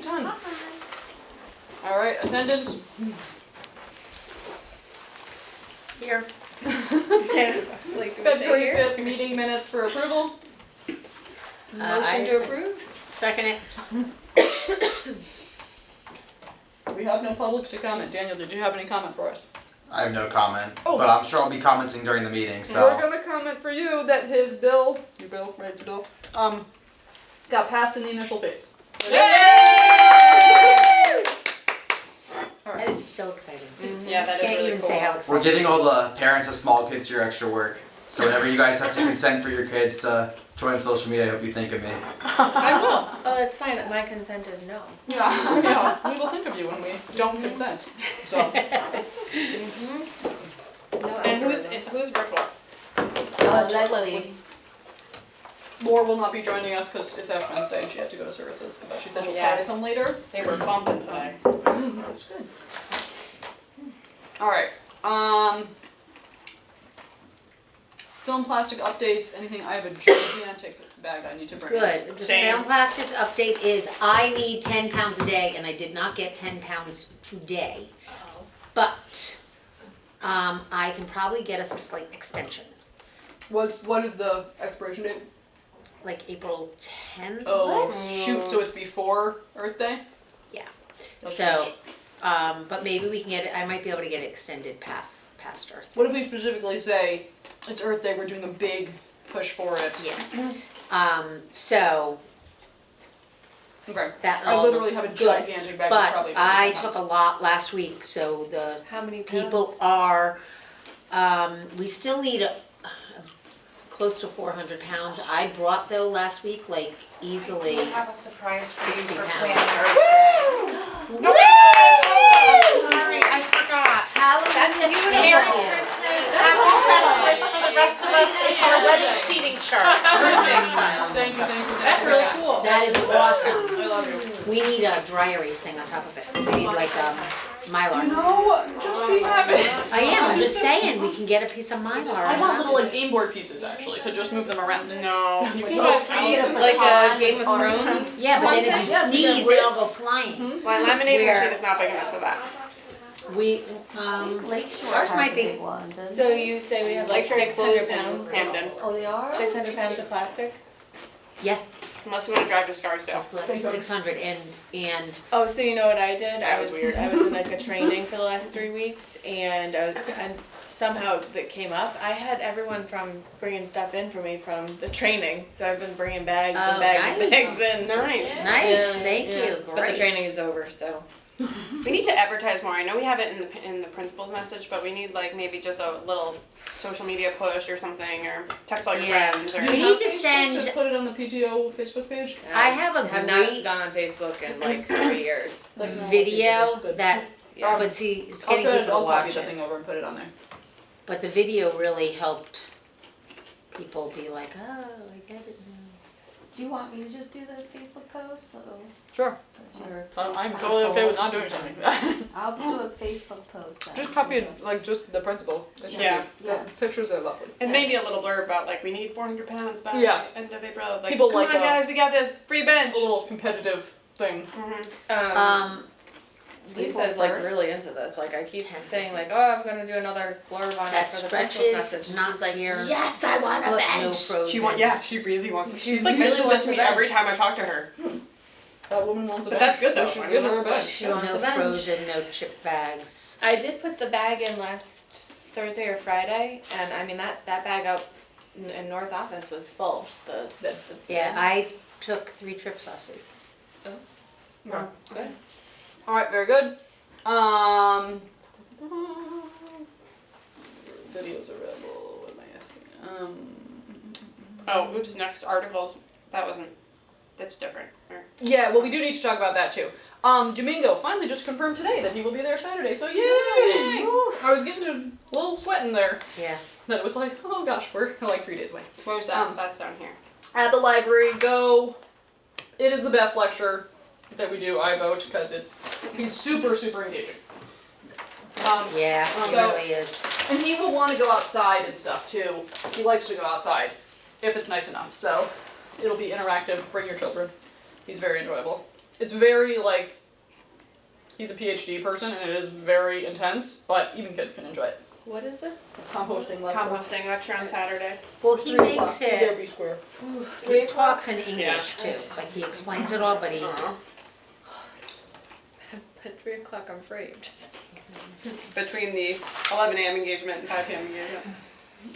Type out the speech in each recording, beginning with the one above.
ton. All right, attendance. Here. Like, do we say February here? 5th meeting minutes for approval. Motion to approve? Second it. We have no public to comment. Daniel, did you have any comment for us? I have no comment, Oh. but I'm sure I'll be commenting during the meeting, We're so. gonna comment for you that his bill, your bill, right, it's a bill, got passed in the initial phase. So- All That right. is so exciting. Yeah, that is Can't really even cool. say how We're exciting. giving all the parents of small kids your extra work. So whenever you guys have to consent for your kids to join social media, I hope you think of me. I will. Oh, it's fine. My consent is no. Yeah, yeah. We will think of you when we don't consent. So. No And who's algorithms. virtual? Just Leslie. Laura will not be joining us because it's Ash Wednesday and she had to go to services. But she said she'll try to come later. They were bumping today. That's good. All right. Film plastic updates. Anything? I have a gigantic bag I need to bring. Good. The Same. film plastic update is I need 10 pounds a day and I did not get 10 pounds today. But I can probably get us a slight extension. What is the expiration date? Like April 10th? Oh shoot! So it's before Earth Day. Yeah. That's So, huge. but maybe we can get it, I might be able to get it extended past Earth. What if we specifically say it's Earth Day? We're doing a big push for it. Yeah. So Okay. that I all literally looks have a good. gigantic bag. But probably I took a lot last week, so the How many pounds? people are, we still need close to 400 pounds. I brought though last week, like easily. I have a surprise for you 60 for pounds. planning Earth Day. No, I'm sorry, I forgot. Merry Christmas, happy Festivus for the rest of us. It's our wedding seating chart, birthday style. Thank you. That's really cool. That is awesome. I love you. We need a dry erase thing on top of it. We need like Mylar. No, just be happy. I am, I'm just saying, we can get a piece of Mylar I on want top little of like game board pieces actually to just move them around. No. You can Like, get trees and Like stuff. a Game of Thrones? Yeah, but then if you Yeah, sneeze, they all go flying. My laminating Where- machine is not big enough for that. We, Lakeshore ours has might a be- big one, doesn't So it? you say we have like Lakeshore's 600 closed in pounds? Hamden. Oh, they are? 600 pounds of plastic? yeah, Unless you want to drive to Scarsdale. 600 and Oh, so you know what I did? That was weird. I was in like a training for the last 3 weeks, and somehow that came up. I had everyone from bringing stuff in for me from the training, so I've been bringing bags Oh, and bags and nice. bags in. Nice. nice, Yeah, thank yeah. you, But great. the training is over, so. We need to advertise more. I know we have it in the principal's message, but we need like maybe just a little social media push or something, or text all your Yeah. friends. Or You You need have to Facebook? send- Just put it on the PTO Facebook page. I have a have great not gone on Facebook in like 3 years. Like, no, video good. that, Yeah. but see, it's I'll getting try to. people to I'll copy watch the it. thing over and put it on there. But the video really helped people be like, oh, I get it now. Do you want me to just do the Facebook post? So, Sure. because you're. I'm totally okay with not doing something. I'll do a Facebook post. then. Just copy it, like just the principal. It should Yeah. be- the pictures are lovely. And maybe a little blurb about like we need 400 pounds by Yeah. end of April. Like, People come like on guys, we got this free bench. A little competitive thing. Lisa's like first. really into this. Like I keep 10. saying like, oh, I'm gonna do another blurb on it That for the principal's stretches, message. And not she's like, gears. yes, I want a Put bench. no frozen. She really wants it. She She's like really mentions it wants to a me bench. every time I talk to her. That woman wants a But bench. that's good, though. We should I mean, give her a that's bench. She wants No a bench. frozen, no chip bags. I did put the bag in last Thursday or Friday, and I mean that bag out in North Office was full. The Yeah, I took 3 trips last week. Okay. good. All right, very good. Videos available. What am I asking? Oh, oops. Next articles. That's different. Or- Yeah, well, we do need to talk about that too. Domingo finally just confirmed today that he will be there Saturday, so yay! I was getting a little sweat in there. Yeah. That it was like, oh gosh, we're like 3 days away. Where's that? Um, That's down here. At the library, go. It is the best lecture that we do, I vote, because he's super, super engaging. Yeah, it So- really is. And he will want to go outside and stuff too. He likes to go outside if it's nice enough. So it'll be interactive. Bring your children. He's very enjoyable. it's very like, he's a PhD person and it is very intense, but even kids can enjoy it. What is this? Composting lecture. Composting lecture on Saturday. Well, he 3 o'clock. makes Be there, it, be square. he talks in English Yeah. too, like he explains it all, but he, At 3 o'clock, I'm free. Just Between the 11 a.m. engagement and 5 p.m. engagement.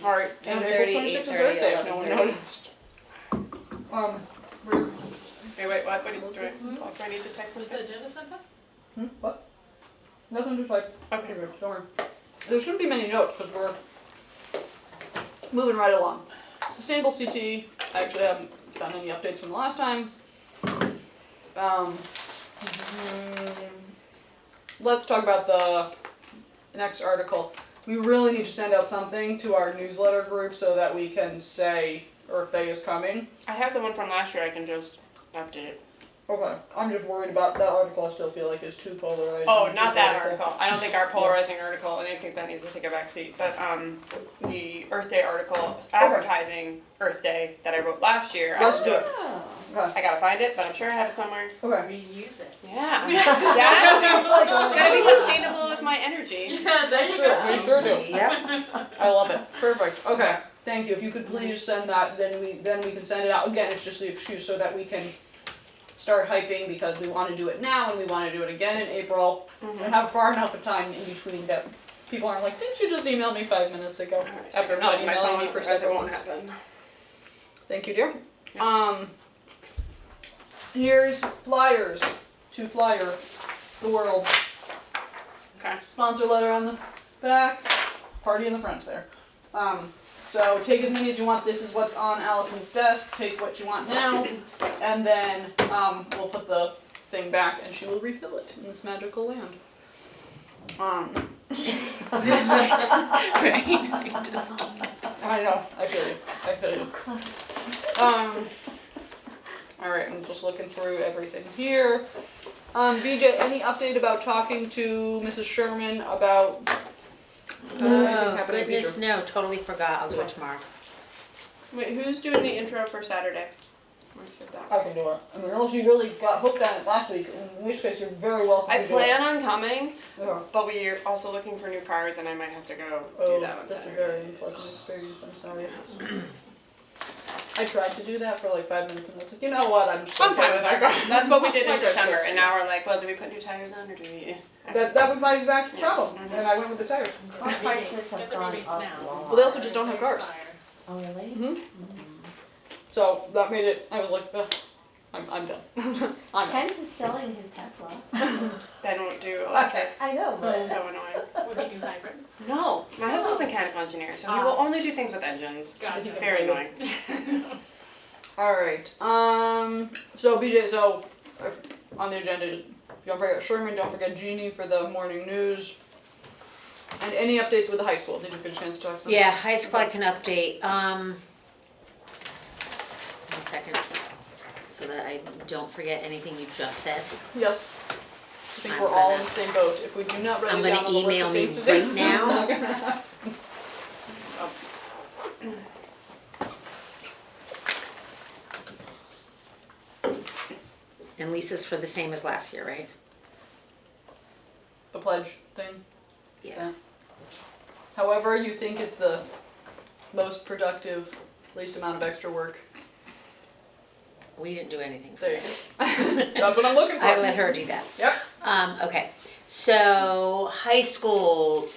Alright, and April 26th is Earth Day, if no one noticed. We're, Wait, what? What do you doing? Do I need to text Was something? the agenda sent up? what? Nothing, just like, Okay. don't worry. There shouldn't be many notes, because we're moving right along. Sustainable CT, I actually haven't gotten any updates from the last time. Let's talk about the next article. We really need to send out something to our newsletter group so that we can say Earth Day is coming. I have the one from last year. I can just update. Okay, I'm just worried about that article. I still feel like is too polarizing. Oh, too not that political. article. I don't think our polarizing article, and I think that needs to take a back seat. But the Earth Day article advertising Earth Day that I wrote last year. Let's do it. Oh. Okay. I gotta find it, but I'm sure I have it somewhere. Okay. Reuse it. Yeah, exactly. I'm gonna be sustainable with my energy. Yeah, there you Sure, go. we sure do. yep. I love it. Perfect. Okay. Thank you. If you could please send that, then we can send it out. Again, it's just the excuse so that we can start hyping because we want to do it now and we want to do it again in April and have far enough of time in between that people aren't like, didn't you just email me 5 minutes ago? After not my emailing phone me for because it several won't months. happen. Thank you, dear. Here's flyers to flyer the world. Okay. Sponsor letter on the back, party in the front there. So take as many as you want. This is what's on Allison's desk. Take what you want now, and then we'll put the thing back, and she will refill it in this magical land. I know. I feel you. I feel you. Close. All right. I'm just looking through everything here. BJ, any update about talking to Mrs. Sherman about anything Oh, happening in the goodness, future? no, totally forgot, I'll do it tomorrow. Wait, who's doing the intro for Saturday? Let's get that. I can do it. I mean, unless you really got hooked on it last week, in which case you're very welcome I to do it. plan on coming, Yeah. but we're also looking for new cars, and I might have to go Oh, do that on that's a Saturday. very unpleasant experience. I'm sorry. I tried to do that for like 5 minutes and I was like, you know what? I'm just I'm okay fine with my that. That's what we did My in car's December, good. and now we're like, well, do we put new tires on or do we? That was my exact problem, Mhm. and I went with the tires. Our prices have Get the gone rebates up now. a lot. Well, they also just don't have cars. Oh, really? Mm-hmm. So that made it. I was like, ugh, I'm done. I'm done. Kent is selling his Tesla. They don't do electric. I know, but So annoying. Would we do hybrid? No, my husband's a mechanical engineer, so he will only do things with engines. Gotcha. Very annoying. All right. So BJ, on the agenda, don't forget Sherman. Don't forget Jeannie for the morning news. And any updates with the high school? Did you get a chance to talk to them? Yeah, high school I can update, 1 second, so that I don't forget anything you just said. Yes. I think I'm we're all in gonna- the same boat. If we do not write I'm it gonna down on the list email of me things to do, right now. it's not gonna happen. And Lisa's for the same as last year, right? The pledge thing. Yeah. However you think is the most productive, least amount of extra work. We didn't do anything for There you that. go. That's what I'm looking for. I let her do that. Yep. Okay, so high school,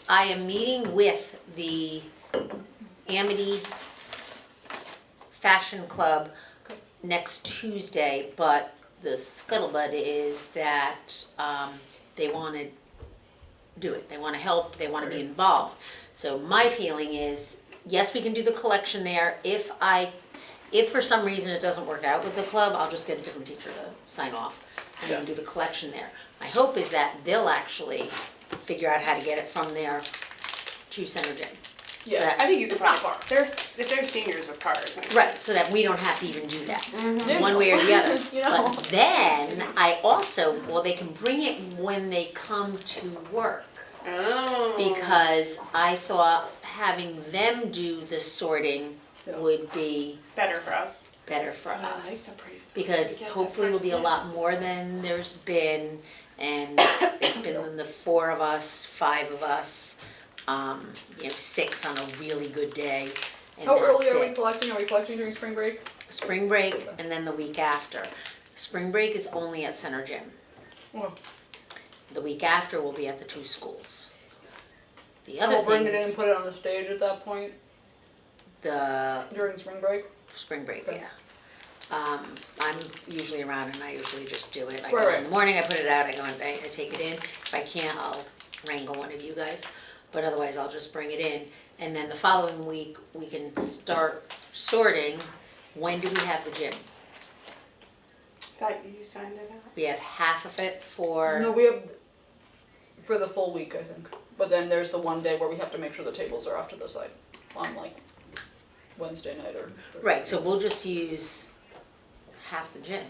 I am meeting with the Amity Fashion Club next Tuesday, but the scuttlebutt is that they want to do it. They want to help. They want to be involved. So my feeling is, yes, we can do the collection there. If for some reason it doesn't work out with the club, I'll just get a different teacher to sign off and then do the collection there. My hope is that they'll actually figure out how to get it from their to Center Gym. Yeah. I think you could It's not probably. If they're seniors with cars. maybe. Right, so that we don't have to even do that, There one you way go. or the other. You know. But then, I also, well, they can bring it when they come to work. Oh. Because I thought having them do the sorting Yeah. would be Better for us. better for I like us. the preschool. Because Get the hopefully will first be a lot dibs. more than there's been, and it's been the 4 of us, 5 of us, 6 on a really good day, and How that's early are we it. collecting? Are we collecting during spring break? Spring break, and then the week after. Spring break is only at Center Gym. Oh. The week after will be at the 2 schools. The And other we'll bring thing it in and is put it on the stage at that point the during spring break. spring break, Okay. yeah. I'm usually around and I usually just do it. I Right, go right. in the morning, I put it out, I go and I take it in. If I can't, I'll wrangle one of you guys, but otherwise I'll just bring it in. And then the following week, we can start sorting, when do we have the gym? Thought you signed it out. We have half of it for, No, we have for the full week, I think. But then there's the one day where we have to make sure the tables are off to the side on like Wednesday night or. right, so we'll just use half the gym.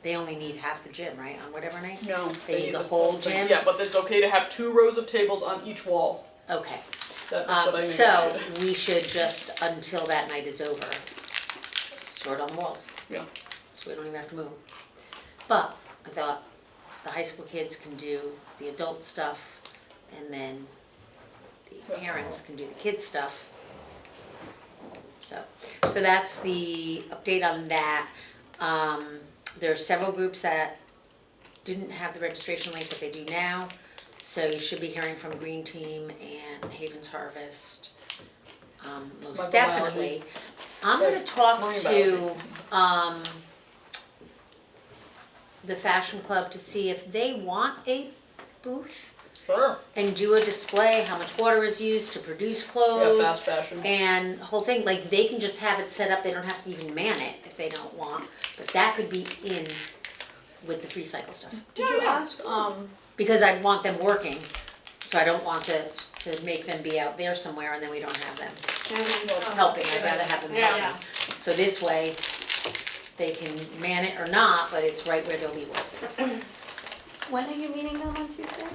They only need half the gym, right, on whatever night? No, They need the whole thing. gym? Yeah, but it's okay to have 2 rows of tables on each wall. Okay. That's what I So negotiated. we should just, until that night is over, sort on the walls. Yeah. So we don't even have to move. But I thought the high school kids can do the adult stuff and then the parents can do the kids stuff. So that's the update on that. There are several groups that didn't have the registration link, but they do now. So you should be hearing from Green Team and Havens Harvest, most Microbiology. definitely. I'm gonna talk to, Microbiology. the Fashion Club to see if they want a booth Sure. and do a display, how much water is used to produce Yeah, clothes. fast fashion. And whole thing, like they can just have it set up, they don't have to even man it if they don't want, but that could be in with the free cycle stuff. Did you ask, Because I want them working, so I don't want to make them be out there somewhere and then we don't have them helping, I'd rather have them Yeah. helping. So this way, they can man it or not, but it's right where they'll be working. When are you meeting them on Tuesday?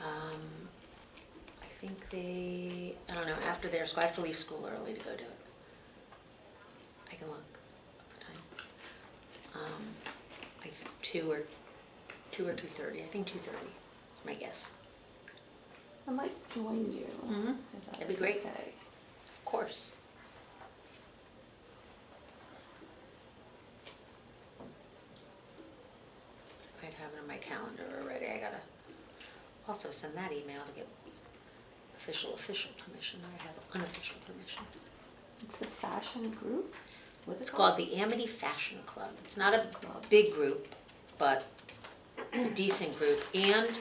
I think I don't know, after their school, I have to leave school early to go do it. I can look at the time. I think 2 or 2:30, I think 2:30, that's my guess. I might join you. Mhm. if That'd be that's great. okay. Of course. I might have it on my calendar already, I gotta also send that email to get official permission, I have unofficial permission. It's the fashion group? What's it It's called the Amity Fashion Club. It's not a Club. big group, but it's a decent group. And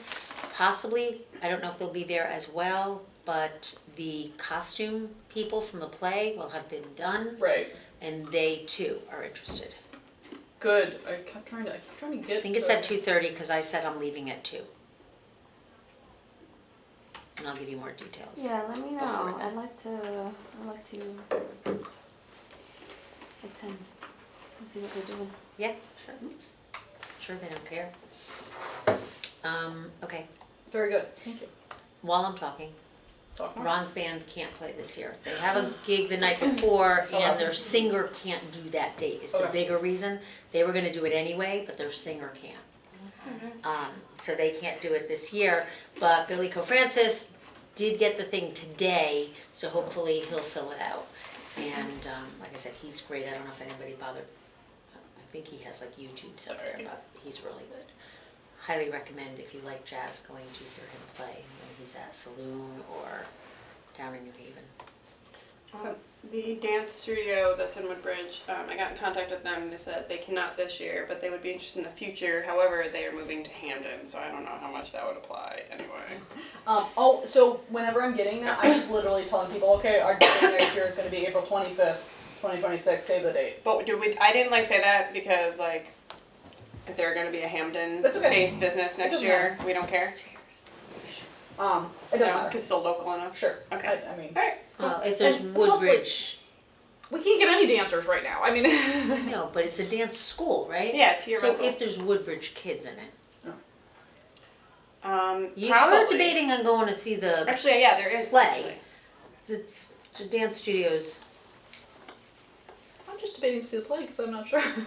possibly, I don't know if they'll be there as well, but the costume people from the play will have been done, right. and they too are interested. Good. I keep trying to get. I think it's at 2:30 because I said I'm leaving at 2. And I'll give you more details. Yeah, let me Before know. then. I'd like to attend and see what they're doing. Yeah, sure. Sure, they don't care. Okay, Very good. Thank you. while I'm talking, Talk more. Ron's band can't play this year. They have a gig the night before and their singer can't do that date is the Okay. bigger reason. They were gonna do it anyway, but their singer can't. So they can't do it this year, but Billy Cofrancis did get the thing today, so hopefully he'll fill it out. And, like I said, he's great. I don't know if anybody bothered. I think he has like YouTube somewhere, but he's really good. Highly recommend if you like jazz going to hear him play when he's at Saloon or down in New Haven. The dance studio that's in Woodbridge, I got in contact with them. They said they cannot this year, but they would be interested in the future. However, they are moving to Hamden, so I don't know how much that would apply anyway. So whenever I'm getting that, I'm just literally telling people, okay, our date next year is going to be April 25th, 2026. Save the date. But I didn't like say that because like if they're going to be a Hamden That's okay. based business next doesn't year, we don't care. It doesn't No, matter. it's still local enough. Sure. Okay. I mean, All right. Well, if there's And plus, like- Woodbridge, we can't get any dancers right now. I mean, no, but it's a dance school, right? Yeah, to your So Russell. if there's Woodbridge kids in it, you probably. were debating on going to see the Actually, yeah, there is. play. Actually. It's the dance studios just debating to see the play because I'm not sure. Alright,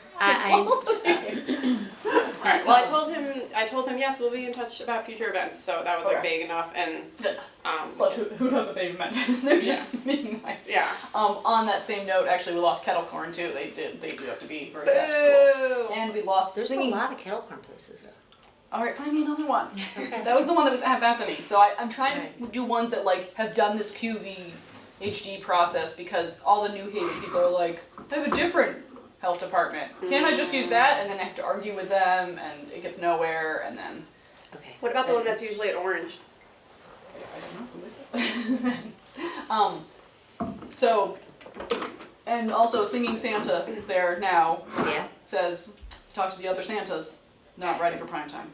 well, I told him, yes, we'll be in touch about future events, so that was like Okay. vague enough, and, Plus, who knows what they've meant? They're just being nice. yeah. On that same note, actually, we lost kettle corn too. They do have to be very tough school. Boo! And we lost There's singing. a lot of kettle corn places though. All right, find me another one. That was the one that was at Bethany. So I'm trying to do ones that like have done this QVHD process because all the New Haven people are like, I have a different health department. Can't I just use that? And then I have to argue with them, and it gets nowhere. And then Okay. What about the one that's usually at Orange? I don't know who is it. So, and also Singing Santa there now Yeah. says, talk to the other Santas, not ready for prime time.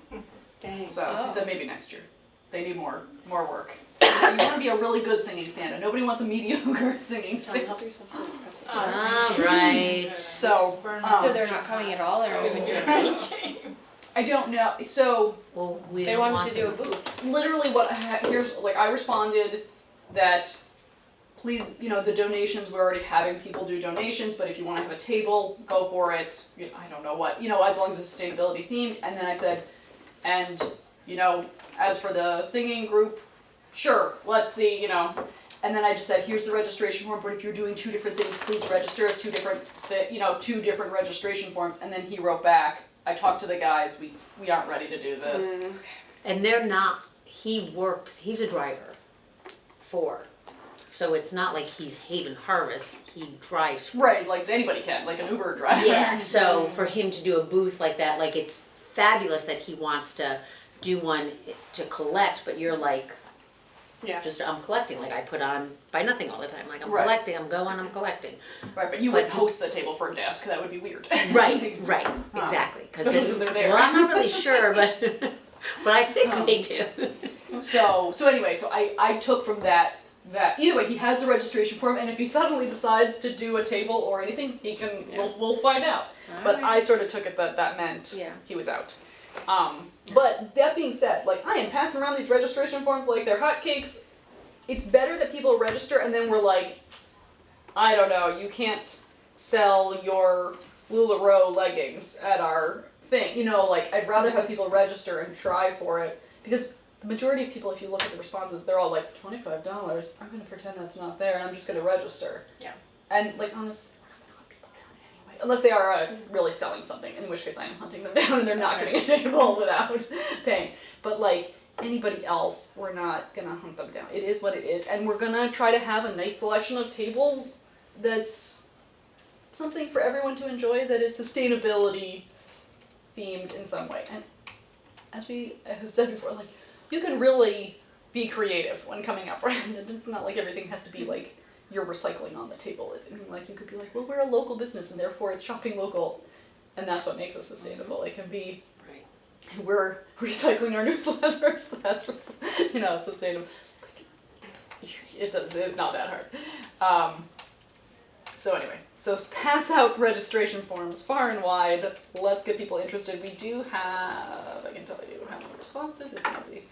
Dang. So he said maybe next year. They need more work. You want to be a really good singing Santa. Nobody wants a mediocre singing Santa. Help yourself to press this All right. So, So they're not coming at all, or are we doing it? I don't know. So Well, we They don't wanted want to do a booth. literally what here's like I responded that please, the donations, we're already having people do donations, but if you want to have a table, go for it. I don't know what, as long as it's sustainability themed. And then I said, and as for the singing group, sure, let's see, And then I just said, here's the registration form, but if you're doing two different things, please register as two different registration forms. And then he wrote back, I talked to the guys, we aren't ready to do this. And they're not, he's a driver so it's not like he's Haven Harvest, he drives for. Right, like anybody can, like an Uber driver. Yeah, so for him to do a booth like that, like it's fabulous that he wants to do one to collect, but you're like, Yeah. just I'm collecting, like I put on Buy Nothing all the time, like I'm Right. collecting, I'm going, I'm collecting. Right, but you But wouldn't to- host the table for a desk, that would be weird. Right, exactly. Especially 'cause they're there. Well, I'm not really sure, but I think they do. So anyway, so I took from that either way, he has the registration form, and if he suddenly decides to do a table or anything, he can, we'll find out. But I sort of took it that meant Yeah. he was out. But that being said, like I am passing around these registration forms like they're hotcakes. It's better that people register and then we're like, I don't know, you can't sell your LuLaRoe leggings at our thing. Like I'd rather have people register and try for it because the majority of people, if you look at the responses, they're all like $25. I'm gonna pretend that's not there and I'm just gonna register. Yeah. And like honestly, people down anyway, unless they are really selling something, in which case I am hunting them down and they're not getting a table without paying. But like anybody else, we're not gonna hunt them down. It is what it is, and we're gonna try to have a nice selection of tables that's something for everyone to enjoy that is sustainability themed in some way. And as we have said before, like you can really be creative when coming up, right? It's not like everything has to be like you're recycling on the table. Like you could be like, well, we're a local business and therefore it's shopping local, and that's what makes it sustainable. It can be, Right. we're recycling our newsletters. That's sustainable. It's not that hard. So anyway, so pass out registration forms far and wide. Let's get people interested. We do have, I can tell you how many responses if nobody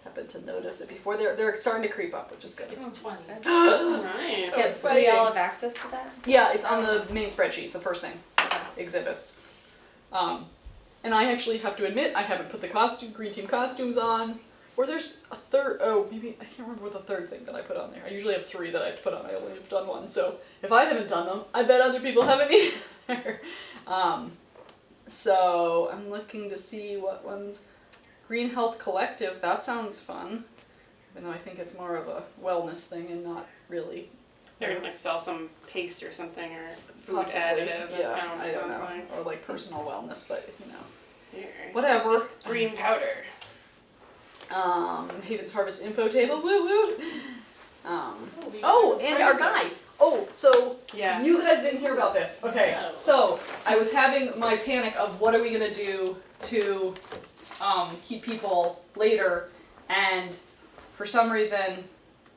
happened to notice it before. They're starting to creep up, which is good. It's 20. Nice. So Do we all have access to that? Yeah, it's on the main spreadsheet. It's the first thing. Exhibits. And I actually have to admit, I haven't put the green team costumes on. Or there's a third, maybe, I can't remember what the third thing that I put on there. I usually have 3 that I have to put on. I only have done 1. So if I haven't done them, I bet other people haven't either. So I'm looking to see what ones. Green Health Collective, that sounds fun. Even though I think it's more of a wellness thing and not really. They're gonna like sell some paste or something or food Possibly, additive. That's yeah, kind of what I it don't sounds know. like. Or like personal wellness, but Here. Whatever. What's this green powder? Haven's Harvest info table, woo woo. And our guy. So Yeah. you guys didn't hear about this. Okay, No. so I was having my panic of what are we gonna do to keep people later, and for some reason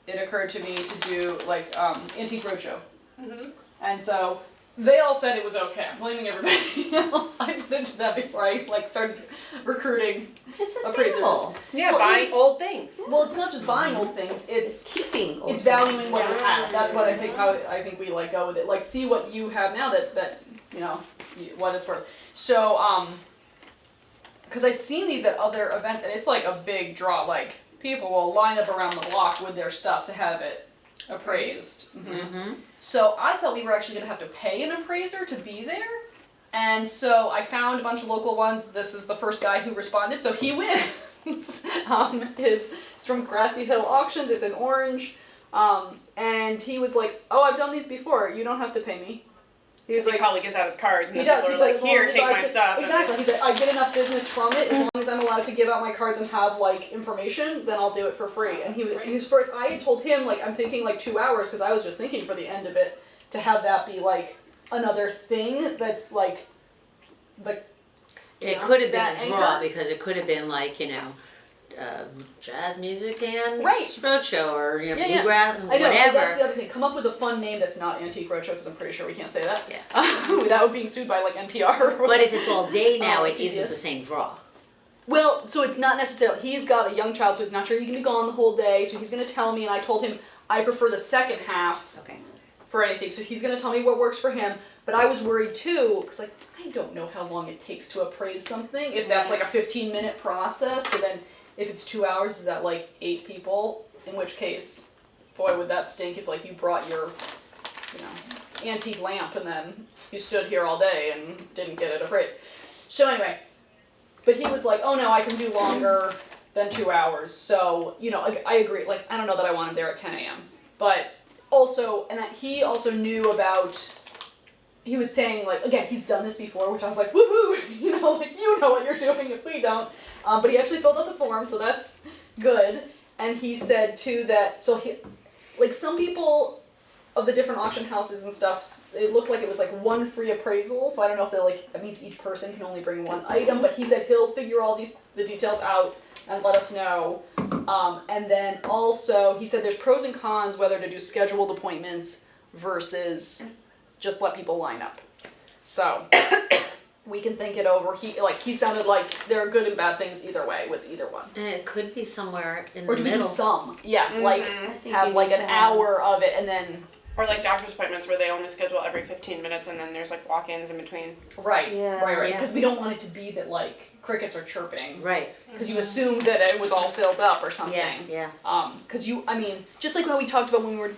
it occurred to me to do like Antique Roadshow. Mhm. And so they all said it was okay. I'm blaming everybody else. I put into that before I like started recruiting. It's Appraisers. sustainable. Yeah, Well, buying it's- old things. Well, it's not just buying old things. It's Keeping. old it's valuing things. what you have. That's what I think. How I think we like go with it. Like see what you have now that you know what it's worth. So because I've seen these at other events and it's like a big draw. Like people will line up around the block with their stuff to have it appraised. Mm-hmm. So I thought we were actually gonna have to pay an appraiser to be there. And so I found a bunch of local ones. This is the first guy who responded, so he wins. It's from Grassy Hill Auctions, it's in Orange. And he was like, oh, I've done these before, you don't have to pay me. He was He like, probably gives out his cards and he then does, people are he's like, here, as take long as my stuff. and Exactly, he's like, I get enough business from it, as long as I'm allowed to give out my cards and have like information, then I'll do it for free. And he was first, I had told him like, I'm thinking like 2 hours, cause I was just thinking for the end of it, to have that be like another thing that's like, It could have that been a draw anchor? because it could have been like, jazz music and Right. roadshow or, Yeah, bluegrass, I know, so whatever. that's the other thing, come up with a fun name that's not Antique Roadshow, cause I'm pretty sure we can't say that. Yeah. Without being sued by like NPR or But if it's all day now, Oh, it isn't yes. the same draw. Well, so it's not necessarily, he's got a young child, so he's not sure he can be gone the whole day, so he's gonna tell me, and I told him I prefer the second half Okay. for anything, so he's gonna tell me what works for him, but I was worried too, because like, I don't know how long it takes to appraise something, if that's like a 15-minute process, so then if it's 2 hours, is that like 8 people, in which case, boy, would that stink if like you brought your, antique lamp and then you stood here all day and didn't get it appraised. So anyway, but he was like, oh no, I can do longer than 2 hours. So, I agree. Like, I don't know that I want him there at 10 a.m. But also, and that he also knew about, he was saying like, again, he's done this before, which I was like, woohoo, like you know what you're doing if we don't. But he actually filled out the form, so that's good. And he said too that, so he, like some people of the different auction houses and stuff, it looked like it was like one free appraisal, so I don't know if that means each person can only bring one item, but he said he'll figure all the details out and let us know. And then also, he said there's pros and cons whether to do scheduled appointments versus just let people line up. So, we can think it over. He sounded like there are good and bad things either way with either one. And it could be somewhere in Or the do we do middle. some? Yeah, like I think have you like need an to have- hour of it and then Or like doctor's appointments where they only schedule every 15 minutes and then there's like walk-ins in between. right. Yeah. Yeah. Because we don't want it to be that like crickets are chirping. Right. Because you assumed that it was all filled up or something. Yeah. Yeah. Because just like how we talked about when we were,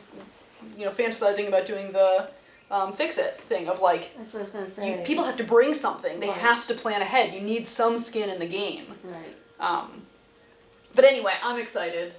fantasizing about doing the fix-it thing of like, That's what I was gonna say. people have to bring something. They Right. have to plan ahead. You need some skin in the game. Right. But anyway, I'm excited.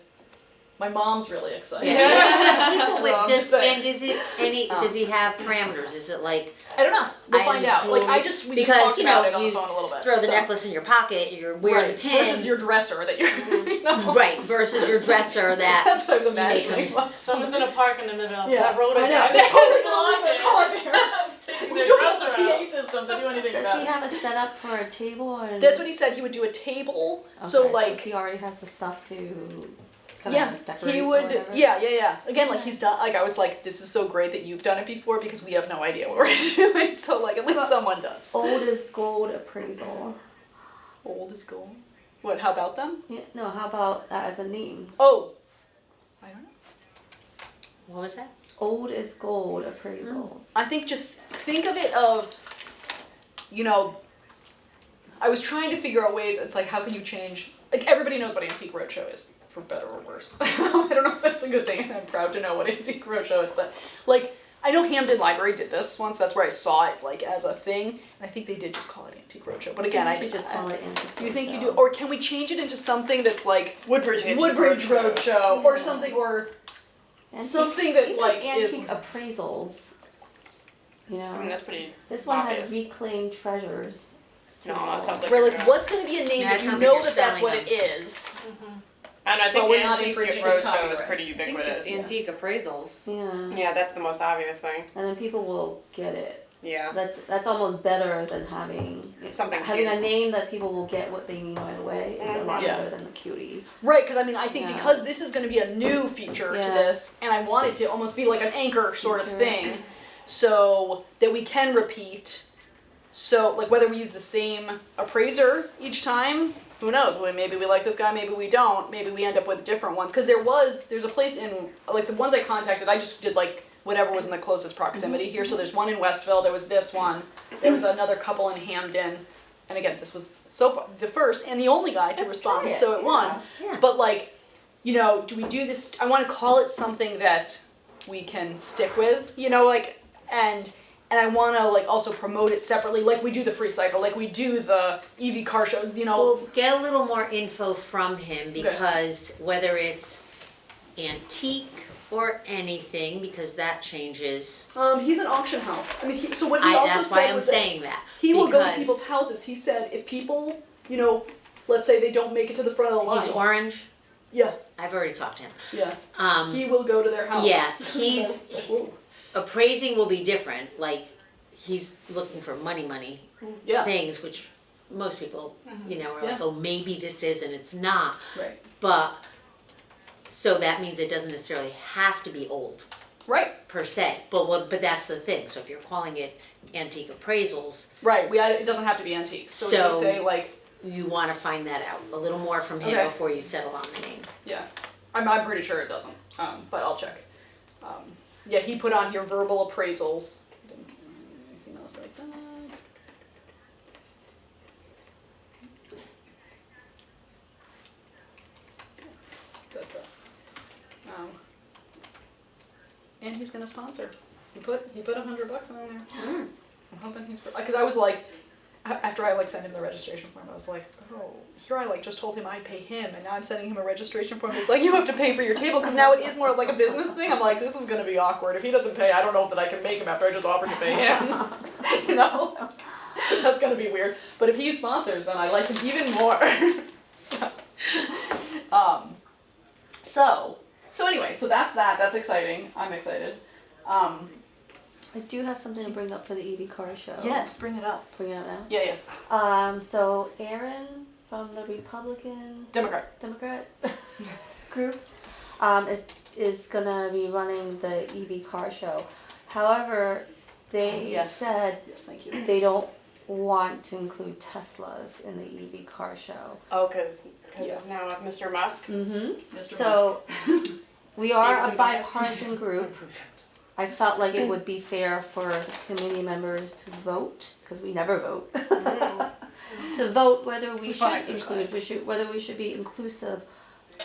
My mom's really excited. People So with I'm this, just saying. and does he have parameters? Is it like I don't know. We'll find items, out. Like we because just talked about it on the you phone a little bit. throw the so. necklace in your pocket, you're wearing Right. the pin, versus your dresser that you're. right? Versus your dresser that That's what I was make imagining. Someone's in a park in the middle of Yeah, that road I know. again. They're totally gonna leave their car there. Taking We their don't have dresser the PA out. system to do anything Does about he it. have a setup for a table or? That's what he said. He would do a table. So Okay, like, he already has the stuff to. Kind yeah, of decorate he or would. whatever? Yeah. Again, like he's done. Like I was like, this is so great that you've done it before because we have no idea what we're doing. So like, at least Well, someone does. Old is gold appraisal. Old is gold. What? How about them? Yeah, no, how about that as a name? Oh, I don't know. what was that? Old is gold appraisals. I think just think of it of, I was trying to figure out ways, it's like, how can you change, like everybody knows what Antique Roadshow is, for better or worse. I don't know if that's a good thing, and I'm proud to know what Antique Roadshow is, but like, I know Hamden Library did this once, that's where I saw it like as a thing, and I think they did just call it Antique Roadshow, but again, I I think think we should just call it Antique Do you think you Roadshow. do, or can we change it into something that's like Woodbridge Antique Woodbridge Roadshow. Roadshow, or something, or Antique- something that, even like, is- antique appraisals. You know, I mean, that's pretty this one obvious. had reclaimed treasures. No, that sounds like we're you're like, gonna- what's gonna be a name Yeah, that it you sounds know like you're that that's what selling it is? And I But think we're not Antique infringing Roadshow is copyright. pretty I think ubiquitous. just antique appraisals. Yeah. Yeah, that's the most obvious thing. And then people will get it. Yeah. That's almost better than having Something having a cute. name that people will get what they mean right away is a lot Yeah. better than the cutie. Right, because I mean, I think Yeah. because this is going to be a new feature to Yeah. this, and I want it to almost be like an anchor sort of Sure. thing. so that we can repeat. So, like, whether we use the same appraiser each time, who knows? Well, maybe we like this guy, maybe we don't. Maybe we end up with different ones. Because there's a place in, like, the ones I contacted, I just did, like, whatever was in the closest proximity here. So there's one in Westville, there was this one, there was another couple in Hamden. And again, this was so far the first and the only guy to respond, so it won. Yeah. But, like, you know, do we do this? I want to call it something that we can stick with, you know, like, and I want to, like, also promote it separately, like we do the free cycle, like we do the EV car show, you know. We'll get a little more info from him because whether it's antique or anything, because that changes. He's an auction house. I mean, so what he also That's said why I'm was that saying that. he will go to because people's houses. He said if people, you know, let's say they don't make it to the front of the line. He's orange. Yeah, I've already talked to him. yeah. He will go to their house. yeah, It's like, whoa. appraising will be different. Like he's looking for money Yeah. things, which most people, you know, are like, Yeah. oh, maybe this is and it's not. Right. But so that means it doesn't necessarily have to be old Right. per se. But that's the thing. So if you're calling it antique appraisals, Right. It doesn't have to be antiques. So, we So- say like, you want to find that out a little more from him Okay. before you settle on the name. yeah. I'm pretty sure it doesn't. But I'll check. Yeah, he put on here verbal appraisals. Anything else like that? That's that. And he's gonna sponsor. He put $100 on there. I'm hoping he's, because I was like, after I like sent him the registration form, I was like, oh, here I like just told him I'd pay him, and now I'm sending him a registration form. It's like you have to pay for your table because now it is more like a business thing. I'm like, this is gonna be awkward. If he doesn't pay, I don't know that I can make him after I just offered to pay him. You know, that's gonna be weird. But if he sponsors, then I like him even more. So anyway, so that's that. That's exciting. I'm excited. I do have something to bring up for the EV car show. Yes, bring it up. Bring it up now. Yeah, yeah. So Aaron from the Republican Democrat group is gonna be running the EV car show. However, they Yes. said Yes, thank you. they don't want to include Teslas in the EV car show. Oh, because Yeah. of now of Mr. Musk. Mm-hmm. Mr. So we are Maybe a some- bipartisan group. I felt like it would be fair for committee members to vote, because we never vote, to vote whether we It's a fun should exercise. whether we should be inclusive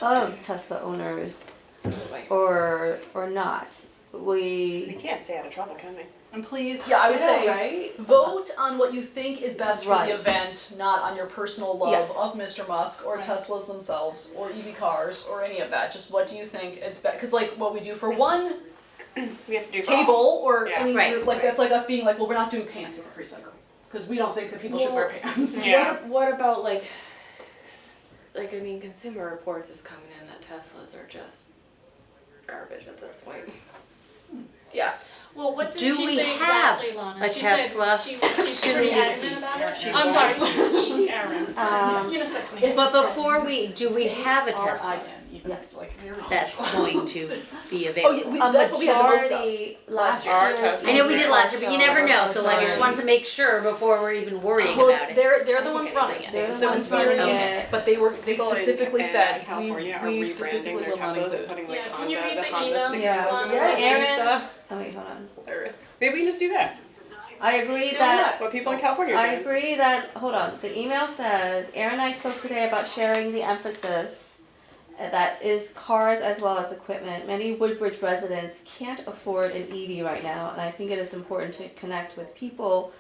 of Tesla owners Absolutely. or not. They We can't stay out of trouble, can they? And please, yeah, I would say right? vote on what you think is best for Right. the event, not on your personal love Yes. of Mr. Musk or Right. Teslas themselves or EV cars or any of that. Just what do you think is best? Because like what we do for one We have to do table or Yeah. any Right, group, like right. that's like us being like, well, we're not doing pants in the free cycle because we don't think that people should wear pants. Yeah. What about like I mean, Consumer Reports is coming in that Teslas are just garbage at this point. Yeah. Well, what did Do she we say have exactly, Lana? a she Tesla Said she's pretty adamant about it. She I'm will. sorry, Aaron. Unisex name. But before do we have a Or I Tesla can even. Yes. It's like very that's going to be Oh available? yeah, a that's what we had the most of. majority last Our year. Tesla. I know we did last year, but you never know. So like, I just Majority. wanted to make sure before we're even worrying Well, about it. they're the ones running it. They're the so ones it's very running Okay. it. But they People in- specifically in said California are we rebranding specifically their will not Teslas and include. putting like Yeah, can Honda, you read the the Honda email? sticker Yeah. logo. Yeah. Aaron. Oh wait, hold on. There is. Maybe we can just do that. I agree Do that. What people in California are I doing. agree that, hold on, the email says, Aaron and I spoke today about sharing the emphasis that is cars as well as equipment. Many Woodbridge residents can't afford an EV right now, and I think it is important to connect with people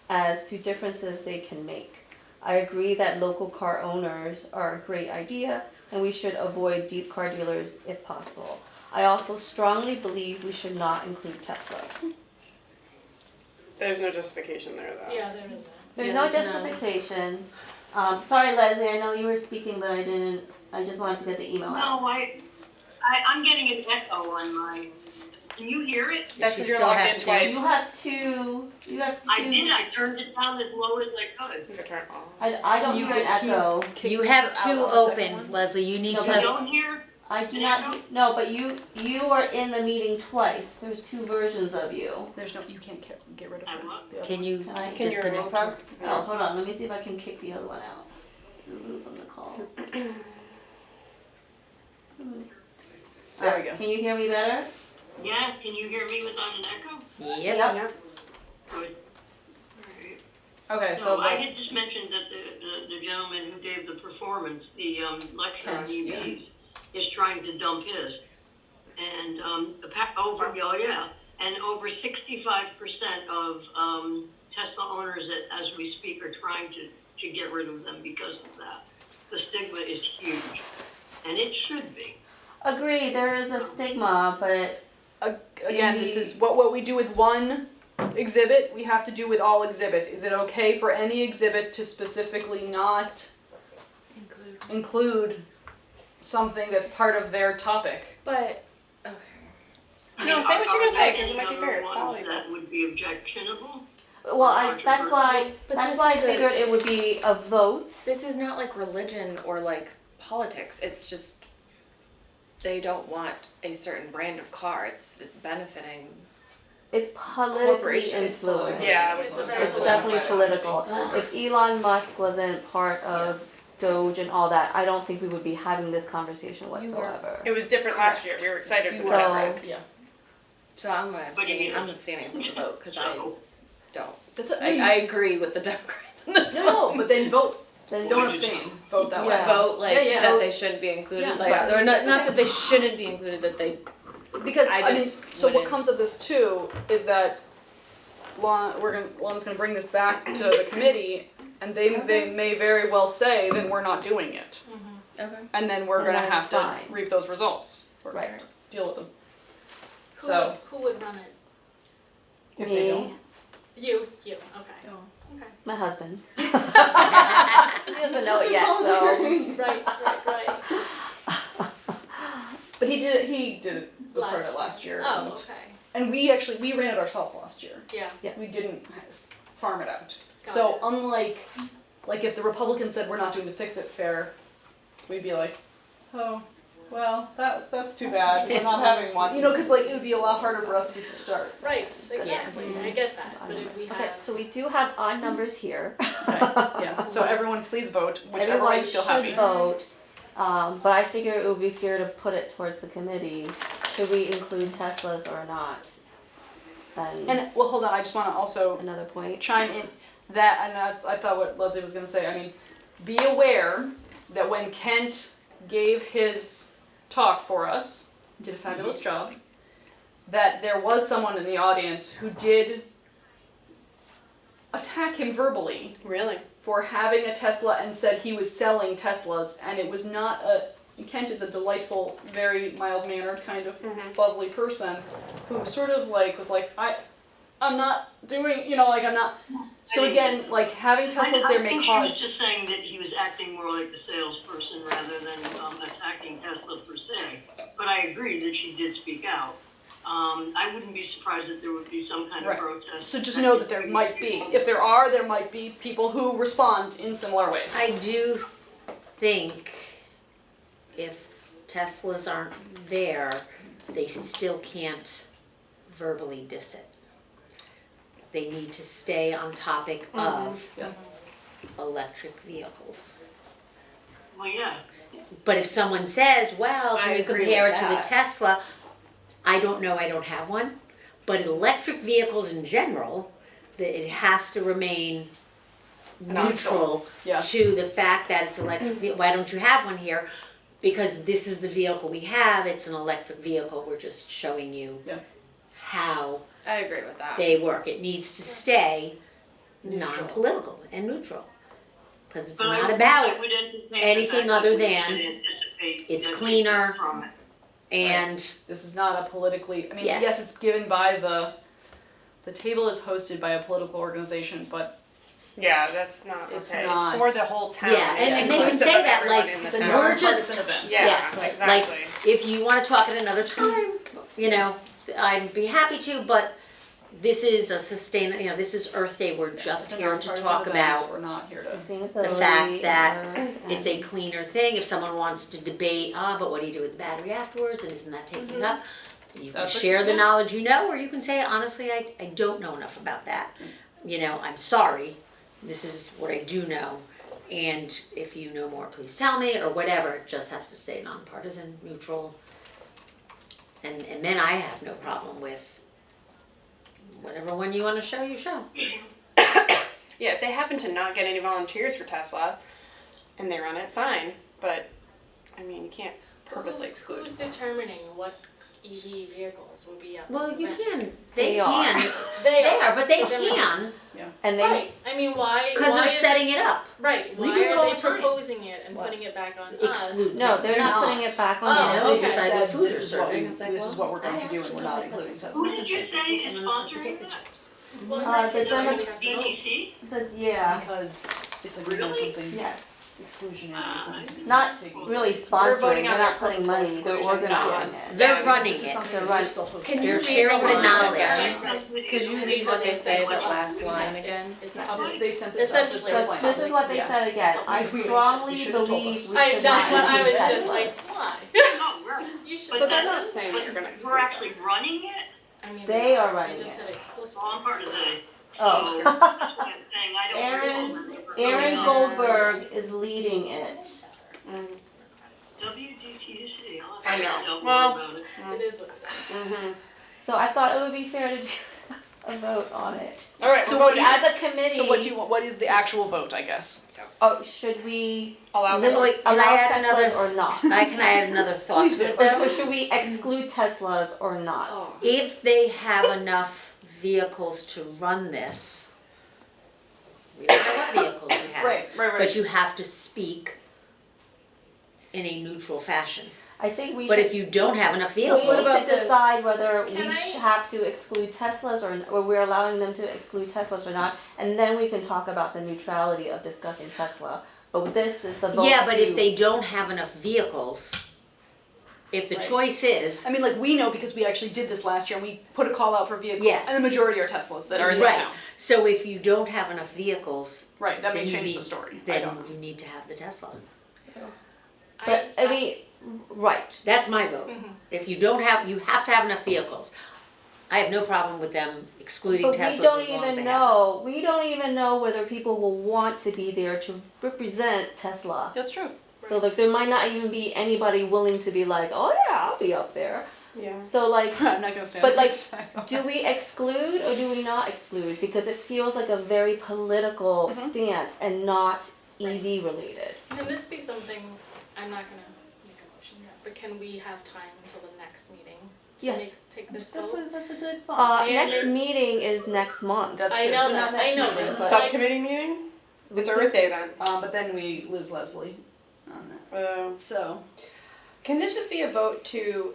as to differences they can make. I agree that local car owners are a great idea, and we should avoid deep car dealers if possible. I also strongly believe we should not include Teslas. There's no justification there though. Yeah, there is. There's Yeah, no there's none. justification. Sorry, Leslie, I know you were speaking, but I just wanted to get the email out. No, I'm getting an echo on my, can you hear it? That's You because you're still logged have in to. twice. You have two. I did, I turned it down as low as I could. You can turn it off. I don't You hear an can- echo. You have Out two on the second open, one? Leslie. You need No, You to. don't hear? I do not, no, but you are in the meeting twice. There's two versions of you. There's no, you can't get rid of I her. what? The other Can one. you Can I- Can you disconnect remove her? her? Oh, hold on, let me see if I can kick the other one out. Remove from the call. There we go. Can you hear me better? Yeah, can you hear me without an echo? Yep. Good. Okay, So so I the, had just mentioned that the gentleman who gave the performance, the lecture on Kent, EVs, is trying to dump his. And and over 65% of Tesla owners that, as we speak, are trying to get rid of them because of that. The stigma is huge, and it should be. Agree, there is a stigma, but again, in this the- is what we do with one exhibit, we have to do with all exhibits. Is it okay for any exhibit to specifically not include something that's part of their topic? But, okay. I No, mean, say what you're gonna are say, there 'cause it any might be other fair, it's ones probably- that would be objectionable? that's why But that's this why I is a- figured it would be a vote. This is not like religion or like politics. It's just they don't want a certain brand of car. It's benefiting. It's politically Corporations. influenced. Yeah, It's definitely political. If Elon Musk wasn't part of Doge and all that, I don't think we would be having this conversation whatsoever. It was different last year. We were excited for So- Tesla. Yeah. So I'm gonna But abstain. you- I'm abstaining from the vote because I So, don't. That's I agree with the Democrats on this. no, but then vote. Then Don't abstain. Vote that way. Yeah. Vote like Yeah, yeah. that Vote. they shouldn't be included. Yeah. Like Right. or not that they shouldn't be included. That they Because I I, mean, just so what wouldn't. comes of this too is that Lon's gonna bring this back to the committee, and they may very well say, then we're not doing it, okay. and then we're And gonna that's have to fine. reap those results or Right. deal with them. Who So who would run it? if they Me, don't, You, okay. my husband. He doesn't know it yet, so. Right. but he did it was part of it last year, Oh, okay. and we ran it ourselves last year. Yeah. Yes. We didn't farm it out. Got So it. unlike, like if the Republicans said we're not doing the Fix-It Fair, we'd be like, oh, well, that's too bad. We're not having one. You know, because like it would be a lot harder for us to start. Right, exactly. I get that. But if we Okay, have so we do have odd numbers here. Yeah. So everyone, please vote whichever way Everyone you feel should happy. vote, but I figure it would be fair to put it towards the committee. Should we include Teslas or not? And well, hold on. I just want to also Another point. chime in that, and that's I thought what Leslie was going to say. I mean, be aware that when Kent gave his talk for us, did a fabulous job, that there was someone in the audience who did attack him verbally Really? for having a Tesla and said he was selling Teslas, and it was not Kent is a delightful, very mild-mannered kind of lovely person who sort of like was like, I'm not doing, like I'm not. So again, like having Teslas there may I think he was cause. just saying that he was acting more like the salesperson rather than attacking Tesla per se. But I agree that she did speak out. I wouldn't be surprised if there would be some kind of Right. protest. So just know that there might be. If there are, there might be people who respond in similar ways. I do think if Teslas aren't there, they still can't verbally diss it. They need to stay on topic of Yeah. electric vehicles. Well, yeah. But if someone says, well, I can you agree compare it with to the that. Tesla? I don't know, I don't have one. But electric vehicles in general, that it has to remain neutral Yeah. to the fact that it's electric vehicle. Why don't you have one here? Because this is the vehicle we have, it's an electric vehicle, we're just showing you Yeah. how I agree with that. they work. It needs to stay Neutral. non-political and neutral. Because it's But not I about, would entertain anything the fact other that we than can anticipate it's that cleaner. from it. and This is not a politically. I mean, Yes. yes, it's given by the table is hosted by a political organization, but Yeah, that's not It's okay. not. It's for the whole town. Yeah, and It's they can inclusive say of that, everyone like, in the it's a town. We're nonpartisan just- event. Yeah, yes, exactly. if you want to talk at another time, I'd be happy to, but this is a this is Earth Day, we're just It's a here to nonpartisan talk event, about We're not here to. Sustainability. the fact that Earth, it's a and- cleaner thing. If someone wants to debate, but what do you do with the battery afterwards, and isn't that taking up? You can That's what- share the yeah. knowledge you know, or you can say, honestly, I don't know enough about that. I'm sorry, this is what I do know, and if you know more, please tell me, or whatever. It just has to stay nonpartisan, neutral. And then I have no problem with whatever one you want to show, you show. Yeah, if they happen to not get any volunteers for Tesla and they run it, fine. But, I mean, you can't purposely exclude. Who's determining what EV vehicles will be at this Well, you event? can, they They are. can, They they are, but they Then can, And they, Right, I mean, why? because why they're is setting it up. Right, We why do it all are they the time. proposing it and What? putting it back on Exclude. us? no, they're not not. putting it back Oh, on you. They okay. decide what food This they're is what serving. we, It's like, this is well, what we're going to do, and we're not including Who Tesla. did you say is sponsoring that? Well, The then Demo- we have to vote. DTC? Yeah, Because it's like Really? something yes. exclusionary. something Not taking- really We're sponsoring, voting they're on not their putting purposeful money, they're exclusion, organizing not- it. They're Yeah, running this is it. something They're we running- still host. Can you They're read sharing the line knowledge. again? Could you read what they said last line again? It's This- public. They sent this out. Essentially, This So is this is what they yeah. said again, I We should- strongly you should've told believe us. we I, should that's not what I include was just like, Teslas. why? No, we're, You should. but So they're that- not saying that you're gonna exclude we're them. actually running it? I mean, They are running I just it. said explicitly. Wrong part of the day. Oh. So, that's why I'm saying I don't Aaron- remember. Aaron Oh, Goldberg is leading it. WDTC, I know. Don't Well- worry about it. It is what it is. Mm-hmm. So I thought it would be fair to do a vote on it. All right, So so what what do you- As a committee. So what do you want? What is the actual vote? I guess. Oh, should we allow Then them? wait, can I allow add another, Teslas or not? can I add another thought Please to do. it Or though? should we exclude Teslas or not? Oh. If they have enough vehicles to run this, we don't know what vehicles you have. Right. But you have to speak in a neutral fashion. I think we But should. if you don't have enough we vehicles, should decide whether we Can I- have to exclude Teslas or we're allowing them to exclude Teslas or not, and then we can talk about the neutrality of discussing Tesla. But this is the vote. yeah, but if to- they don't have enough vehicles, if the Right. choice is, I mean, like we know because we actually did this last year, and we put a call out for vehicles, Yeah. and the majority are Teslas that are in this right, town. so if you don't have enough vehicles, Right. That may then you change need- the story. I then don't know. you need to have the Tesla. But I mean, right. That's my vote. If you don't have, you have to have enough vehicles. I have no problem with them excluding But Teslas we don't as long as they even have. know. We don't even know whether people will want to be there to represent Tesla. That's true. So like there might not even be anybody willing to be like, oh yeah, I'll be up there. Yeah. So like, I'm not gonna stand. but like, against that. do we exclude or do we not exclude? Because it feels like a very political stance and not EV related. Can this be something, I'm not gonna make a motion yet, but can we have time until the next meeting? to Yes. Take this vote? That's a good thought. And Next it- meeting is next month. That's I true. know So not that, I next know meeting, that. but- Subcommittee meeting? It's Earth Day then. But then we lose Leslie on that. So Can this just be a vote to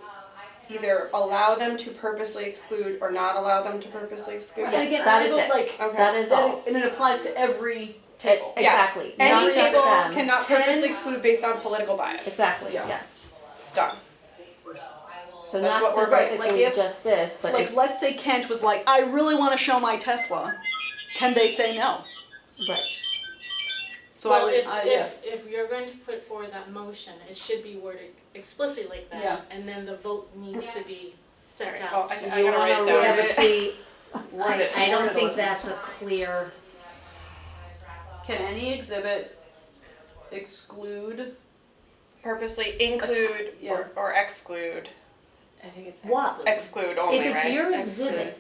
either allow them to purposely exclude or not allow them to purposely exclude? Yes, and again, that I is vote it. like Okay. That is all. and it applies to every table. Exactly. Any Not just table them. cannot purposely exclude based on political bias. Exactly. Yeah. Yes. Done. So That's not what we're specifically like if- just this, but Like, if, let's say Kent was like, I really want to show my Tesla. Can they say no? right. So Well, I would, yeah. if you're going to put forward that motion, it should be worded explicitly like that. Yeah. And then the vote needs to be sent Alright, out. well, Do I you gotta write wanna it down. Yeah, but see, Word it. I Word don't it, think Alyssa. that's a clear, Can any exhibit exclude? Purposely include Yeah. or exclude. I think it's What? exclude. Exclude only, if it's right? your Exclude. exhibit,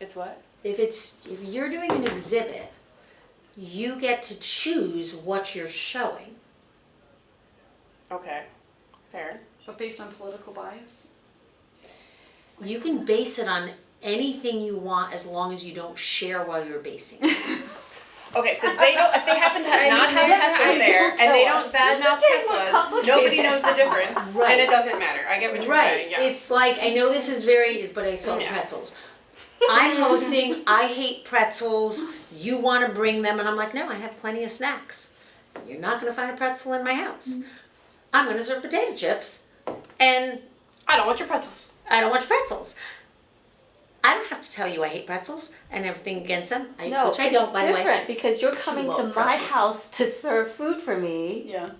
It's what? if you're doing an exhibit, you get to choose what you're showing. Okay. Fair. But based on political bias? You can base it on anything you want as long as you don't share while you're basing it. Okay, so if they don't, if they happen to not have that's Teslas what there you and they tell don't us. badmouth This is more Teslas, complicated. nobody knows the difference, Right. and it doesn't matter. I get what you're saying. Yeah. It's like, I know this is very, but I saw the Yeah. pretzels. I'm hosting, I hate pretzels, you wanna bring them, and I'm like, no, I have plenty of snacks. You're not gonna find a pretzel in my house. I'm gonna serve potato chips, and I don't want your pretzels. I don't want your pretzels. I don't have to tell you I hate pretzels and everything against them. No, Which I don't, by the way. it's different because you're coming to love my pretzels. house to serve food for me Yeah.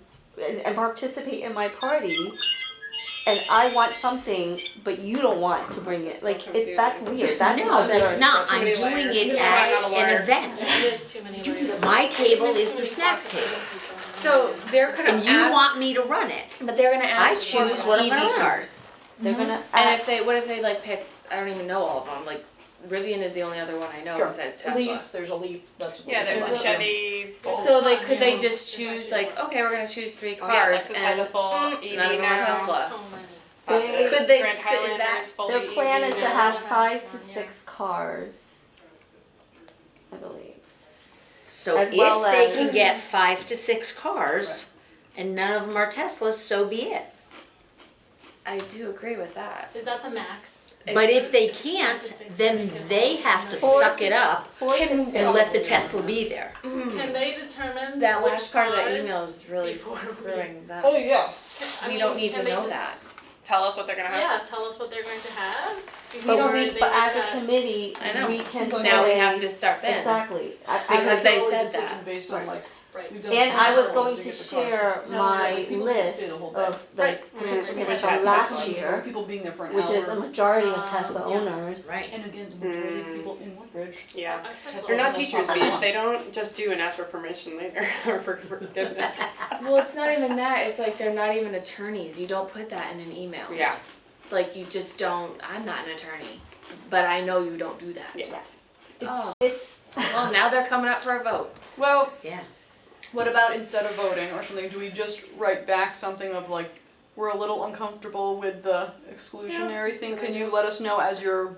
and participate in my party. And I want something, but you don't want to bring it. So Like, confusing. that's weird. That's No, not better. it's not. Too I'm many doing layers. it Yeah, at not a an layer. event. It is too many layers. My table is the snack table. So they're gonna And you ask, want me to run it. but they're gonna I ask choose for what I'm EV gonna run. cars. They're gonna And ask. if they, what if they like pick? I don't even know all of them. Like Rivian is the only other one I know Sure. besides Tesla. Leaf, there's a Leaf, that's. Yeah, there's that's a Chevy. Bolt. So like, could they Yeah. just choose like, okay, we're gonna choose 3 Oh, yeah, cars Lexus has a and full none EV of them are now. Tesla. So many. They- Could they- Grand is Highlander that- is fully Their plan EV is to now. have Yeah. 5 to Yeah. 6 cars, I believe. So As if well they as- can get 5 to 6 cars and none of them are Teslas, so be it. I do agree with that. Is that the max? But if they can't, then they have to Four suck to it up Four to Can- six. and let the Tesla be there. Can they determine That which last part of that cars email is really before we- screwing that. Oh, yeah. I We mean, don't need to can they know just- that. Tell us what they're gonna have. Yeah, tell us what they're going to have. But before we, they but make as a that- committee, I know. we can Now we say- have to start then. Exactly. Because they Totally said decision that. Based on like. Right. we've done And I was polls going to get the share costs. No, my like, people can't stay the list whole day. of the Right. participants Right. from last year, People being there for an which hour. is a majority of Um, Tesla yeah. owners. Right. And again, the majority of people in Woodbridge. Yeah. Our Teslas They're not are teachers, possible. bitch. They don't just do and ask for permission later or for forgiveness. Well, it's not even that. It's like they're not even attorneys. You don't put that in an email. Yeah. Like you just don't. I'm not an attorney, but I know you don't do that. Yeah. Oh, It's well, now they're coming up for a vote. Well, Yeah. what about instead of voting or something, do we just write back something of like, we're a little uncomfortable with the exclusionary thing? Can you let us know as you're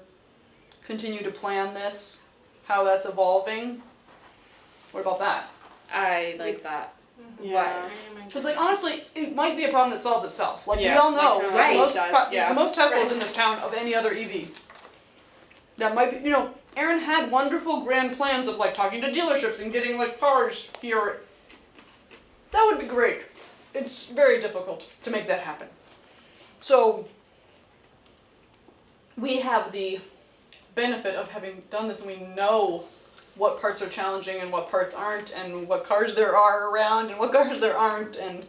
continue to plan this, how that's evolving? What about that? I like that. Yeah. Because like honestly, it might be a problem that solves itself. Like we Yeah, all know, like, right. most does, yeah. the most Teslas Right. in this town of any other EV. That might be, you know, Aaron had wonderful grand plans of like talking to dealerships and getting like cars here. That would be great. It's very difficult to make that happen. So we have the benefit of having done this, and we know what parts are challenging and what parts aren't, and what cars there are around and what cars there aren't, and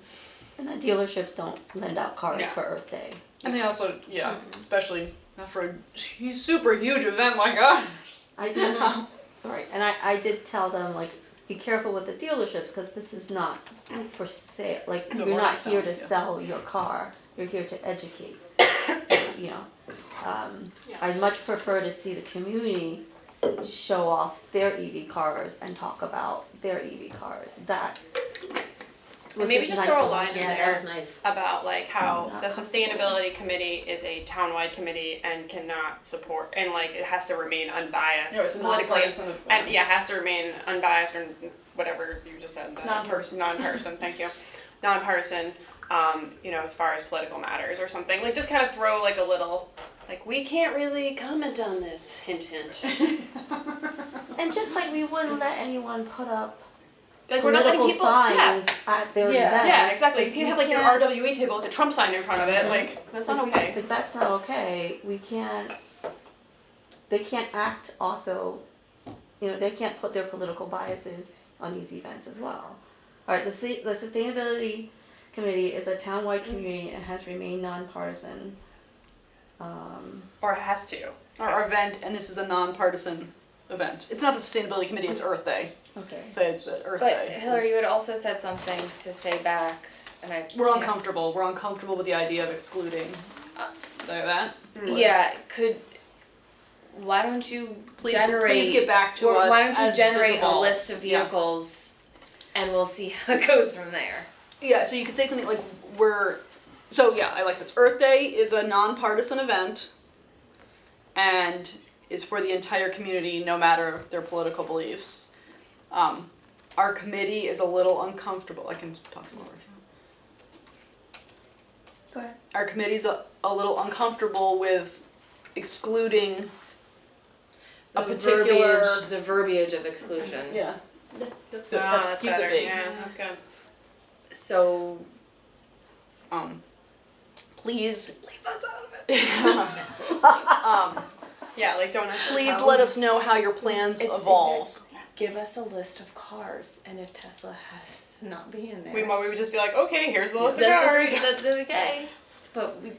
and the dealerships don't lend out cars Yeah. for Earth Day. they also, yeah, especially not for a super huge event like us. I right, and I did tell them like be careful with the dealerships because this is not for sale. Like No, you're we're not not here to selling, yeah. sell your car. You're here to educate. So, you know, Yeah. I'd much prefer to see the community show off their EV cars and talk about their EV cars. That was And maybe just just nice throw a to line watch. in Yeah, there. that was nice. About like how Not the sustainability committee is a townwide committee and cannot support and like it has to remain unbiased No, it's politically nonpartisan. and yeah, has to remain unbiased or whatever you just said. Nonpartisan. Nonpartisan, thank you. Nonpartisan, you know, as far as political matters or something. Like just kind of throw like a little like we can't really comment on this, hint hint. And just like we wouldn't let anyone put up Like we're not letting political people signs at their Yeah. event. Yeah, exactly. You Like, can't we have like your can't- RWE table with a Trump sign in front of it. Like that's not okay. Like that's not okay. We can't. They can't act also. You know, they can't put their political biases on these events as well. All right, the sustainability committee is a townwide community and has remained nonpartisan. Or has to. Our event, and this is a nonpartisan event. It's not the sustainability committee, it's Earth Day. Okay. Say it's the Earth But Day. Hillary, you had also said something to say back, and I. We're can't- uncomfortable. We're uncomfortable with the idea of excluding. Say that. Yeah, why don't you Please, generate? please get back to or us. why don't you as generate this a evolves. list of Yeah. vehicles, and we'll see how it goes from there. Yeah, so you could say something like so yeah, I like this. Earth Day is a nonpartisan event and is for the entire community no matter their political beliefs. Our committee is a little uncomfortable. I can talk slower if you want. Go ahead. Our committee's a little uncomfortable with excluding a particular the verbiage of exclusion. Yeah. That's good. Ah, That that's keeps it better. vague. Yeah, that's good. So Please leave us out of it. Yeah, like don't actually. Please tell let them. us know how your plans It's evolve. Give us a list of cars, and if Tesla has to not be in there. We would just be like, okay, here's the list of That's cars. okay, that's okay. But we,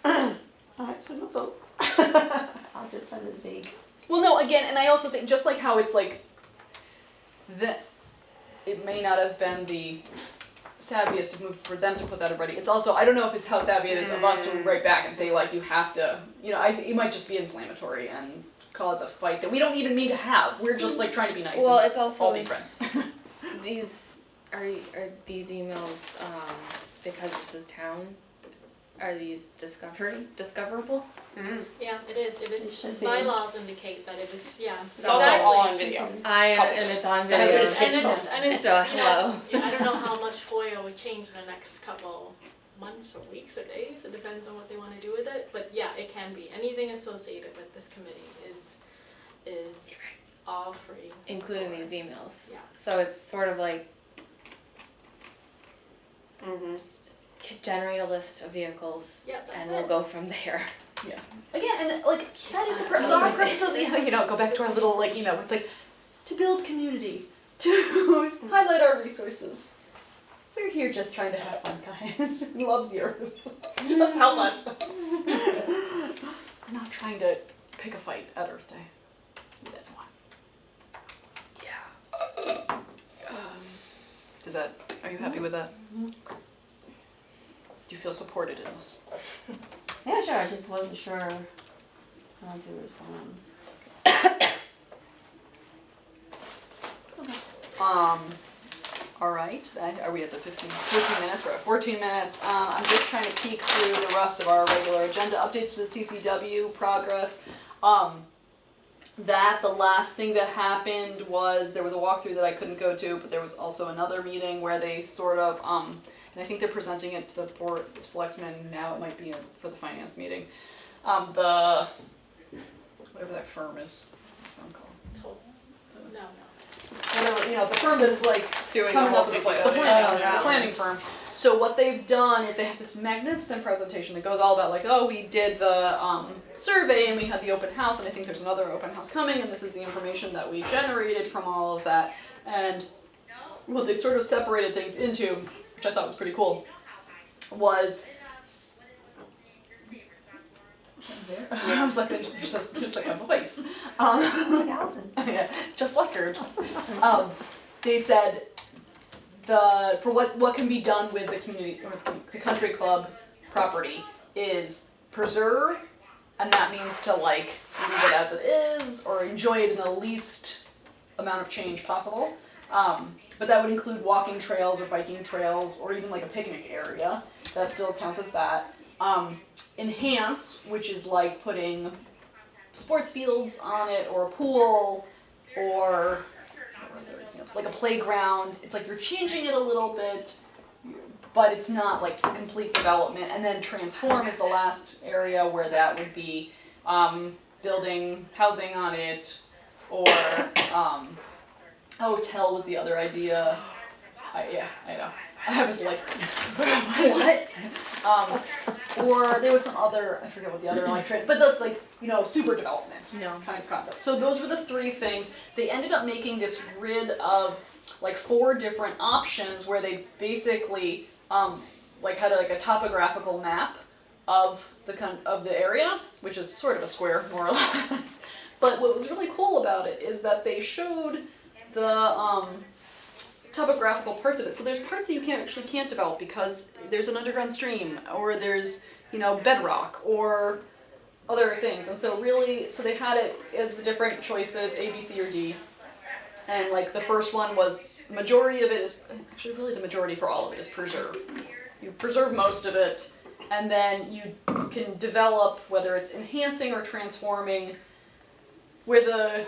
Okay. Alright, so no vote. I'll just send this vague. Well, no, again, and I also think just like how it's like that it may not have been the savviest move for them to put that already. It's also I don't know if it's how savvy it is of us to write back and say like you have to, you know, it might just be inflammatory and cause a fight that we don't even mean to have. We're just like trying to be nice. well, and it's also all be friends. these are these emails because this is town. Are these discoverable? Yeah, it is. If It it's should be. bylaws indicate that it is, yeah. It's also all on video. And it's on video. And it's So, you know, hello. I don't know how much FOIA would change in the next couple months or weeks or days. It depends on what they want to do with it. But yeah, it can be. Anything associated with this committee is all free. Including these emails. Yeah. So it's sort of like Mm-hmm. generate a list of vehicles, Yeah, that's and it. we'll go from there. Again, and like that is the purpose of the go back to our little like email. It's like to build community, to highlight our resources. We're here just trying to have fun, guys. We love the earth. Just help us. We're not trying to pick a fight at Earth Day. We don't want. Yeah. Is that? Are you happy with that? Do you feel supported in this? Yeah, sure, I just wasn't sure how to respond. All right, are we at the 15 minutes? We're at 14 minutes. I'm just trying to peek through the rest of our regular agenda updates to the CCW progress. That the last thing that happened was there was a walkthrough that I couldn't go to, but there was also another meeting where they sort of, and I think they're presenting it to the board of selectmen now. It might be for the finance meeting. The whatever that firm is. What's the firm called? No. Whatever, you know, the firm that's like Doing coming the up whole with the CCW. planning, the planning firm. So what they've done is they have this magnificent presentation that goes all about like, oh, we did the survey and we had the open house, and I think there's another open house coming, and this is the information that we generated from all of that. And what they sort of separated things into, which I thought was pretty cool, was I was like, there's like a voice. Like Allison. Yeah, just like her. They said for what can be done with the community or the country club property is preserve, and that means to like leave it as it is or enjoy it in the least amount of change possible. But that would include walking trails or biking trails or even like a picnic area. That still counts as that. Enhance, which is like putting sports fields on it or a pool or like a playground. It's like you're changing it a little bit, but it's not like complete development. And then transform is the last area where that would be building housing on it, or a hotel was the other idea. I know. I was like, what? Or there was some other, I forget what the other like, but that's like, you know, super development kind of concept. So those were the three things. They ended up making this grid of like 4 different options where they basically like had like a topographical map of the area, which is sort of a square more or less. But what was really cool about it is that they showed the topographical parts of it. So there's parts that you can't develop because there's an underground stream, or there's, you know, bedrock, or other things. And so really, so they had it, the different choices, A, B, C, or D. And like the first one was, the majority of it is, actually really the majority for all of it is preserve. You preserve most of it, and then you can develop, whether it's enhancing or transforming, where the,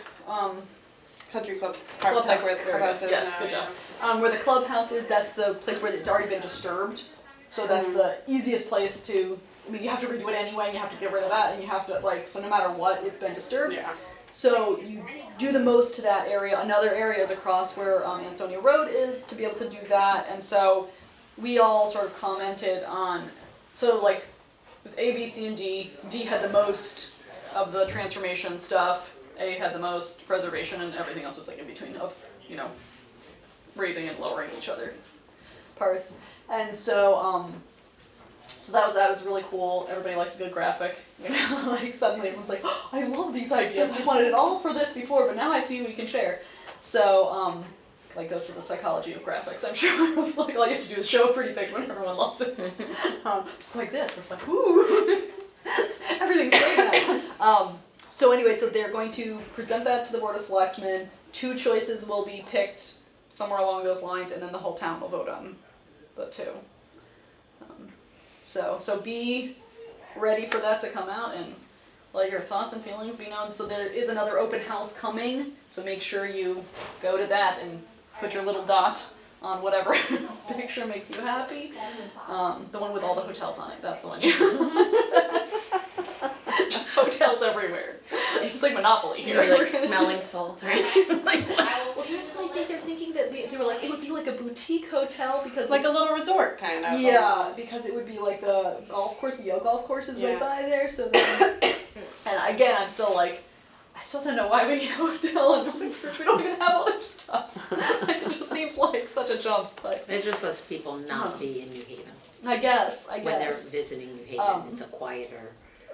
Country club, clubhouse, like where the there it clubhouse is. is Yes, now, good job. Where the clubhouse is, that's the place where it's already been disturbed. So that's the easiest place to, I mean, you have to redo it anyway, and you have to get rid of that, and you have to, like, so no matter what, it's been disturbed. Yeah. So you do the most to that area. Another area is across where Ansonia Road is, to be able to do that. And so we all sort of commented on, so like, it was A, B, C, and D. D had the most of the transformation stuff, A had the most preservation, and everything else was like in between of, you know, raising and lowering each other parts. And so, so that was really cool. Everybody likes a good graphic, you know, like suddenly everyone's like, oh, I love these ideas. I wanted it all for this before, but now I see we can share. So, like goes to the psychology of graphics, I'm sure. Like all you have to do is show a pretty picture when everyone loves it. It's like this, we're like, ooh, everything's great now. So anyway, so they're going to present that to the Board of Selectmen. 2 choices will be picked somewhere along those lines, and then the whole town will vote on the 2. So be ready for that to come out and let your thoughts and feelings be known. So there is another open house coming, so make sure you go to that and put your little dot on whatever picture makes you happy. The one with all the hotels on it, that's the one you just hotels everywhere. It's like Monopoly here. You're like smelling salts, right? Like, well, that's why I think they're thinking that they were like, it would be like a boutique hotel because Like a little resort kind of. yeah, almost. because it would be like the golf course, the Yale golf course is right Yeah. by there, so then, and again, I'm still like, I still don't know why we need a hotel in Woodbridge, we don't even have other stuff. Like, it just seems like such a jump, but It just lets people not be in New Haven. I guess. When they're visiting New Haven, it's a quieter.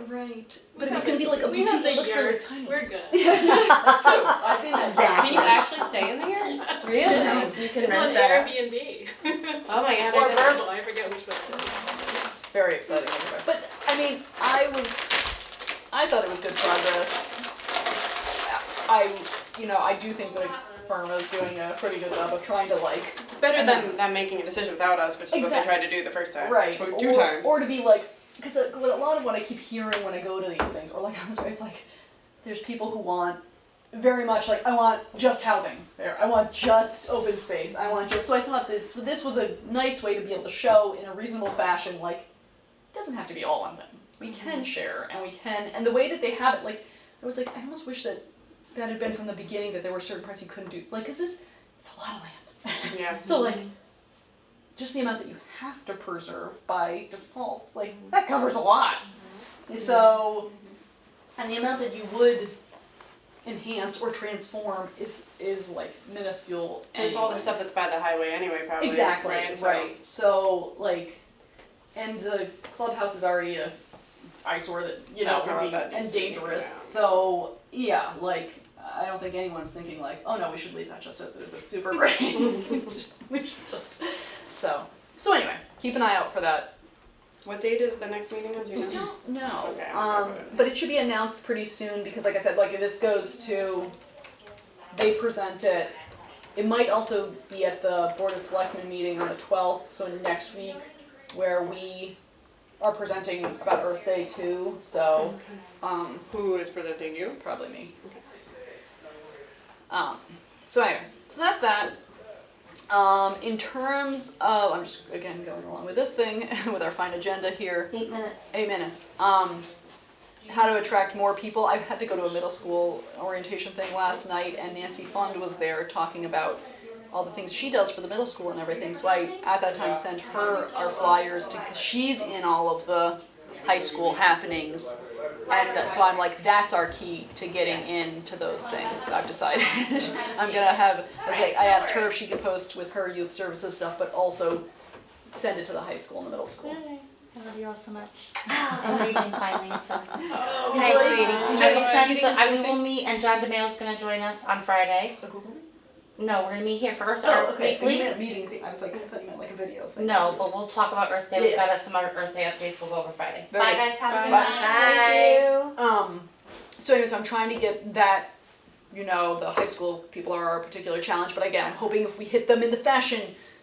Right, but it was gonna be like a We boutique have the that looked really yurts, tiny. we're good. That's true, I've seen that. Exactly. Can you actually stay in there? Really? You can It's on rent that out. Airbnb. Oh my god. Or I didn't- Verbal, I forget which one it is. Very exciting anyway. But I mean, I thought it was good progress. I do think the firm is doing a pretty good job of trying to like. It's better than them making a decision without us, which is what they Exactly. tried to do the first time. Right. Two times. Or to be like, because a lot of what I keep hearing when I go to these things, or like on the street, it's like, there's people who want very much like, I want just housing there. I want just open space. I want just, so I thought that this was a nice way to be able to show in a reasonable fashion, like, it doesn't have to be all one thing. We can share, and we can, and the way that they have it, like, I was like, I almost wish that had been from the beginning, that there were certain parts you couldn't do. Like, 'cause it's a lot of land. Yeah. So like, just the amount that you have to preserve by default, like, that covers a lot. So, and the amount that you would enhance or transform is like minuscule. And it's all the anyway. stuff that's by the highway anyway, probably. Exactly, Right. right. So like, and the clubhouse is already a eyesore that, you know, Oh, God, would be, that needs and to be dangerous. taken down. So yeah, like, I don't think anyone's thinking like, oh no, we should leave that just as it is. It's super great. We should just, so anyway, keep an eye out for that. What date is the next meeting on? Do you I know? don't know. Okay, I'll go with it. But it should be announced pretty soon because, like I said, like this goes to, they present it. It might also be at the Board of Selectmen meeting on the 12th, so next week, where we are presenting about Earth Day too. So, Who is presenting you? probably me. So anyway, so that's that. In terms of, I'm just again going along with this thing with our fine agenda here. 8 minutes. 8 minutes. How to attract more people. I had to go to a middle school orientation thing last night, and Nancy Fund was there talking about all the things she does for the middle school and everything. So I, at that time, sent her our flyers because she's in all of the high school happenings. And so I'm like, that's our key to getting into those things. I've decided I'm gonna have. I asked her if she could post with her youth services stuff, but also send it to the high school and the middle school. I love you all so much. I'm leaving finally, so. Hi, Hi, sweetie. we will meet, and John DeMayo's gonna join us on Friday. No, we're gonna meet here for Earth Day Oh, okay. You weekly. meant meeting thing. I was like, I thought you meant like a video thing. No, but we'll talk about Earth Day. We've Yeah. got some other Earth Day updates. We'll go over Friday. Very Bye, good. guys. Have a good Bye. night. Thank you. So anyways, I'm trying to get that, you know, the high school people are our particular challenge, but again, I'm hoping if we hit them in the fashion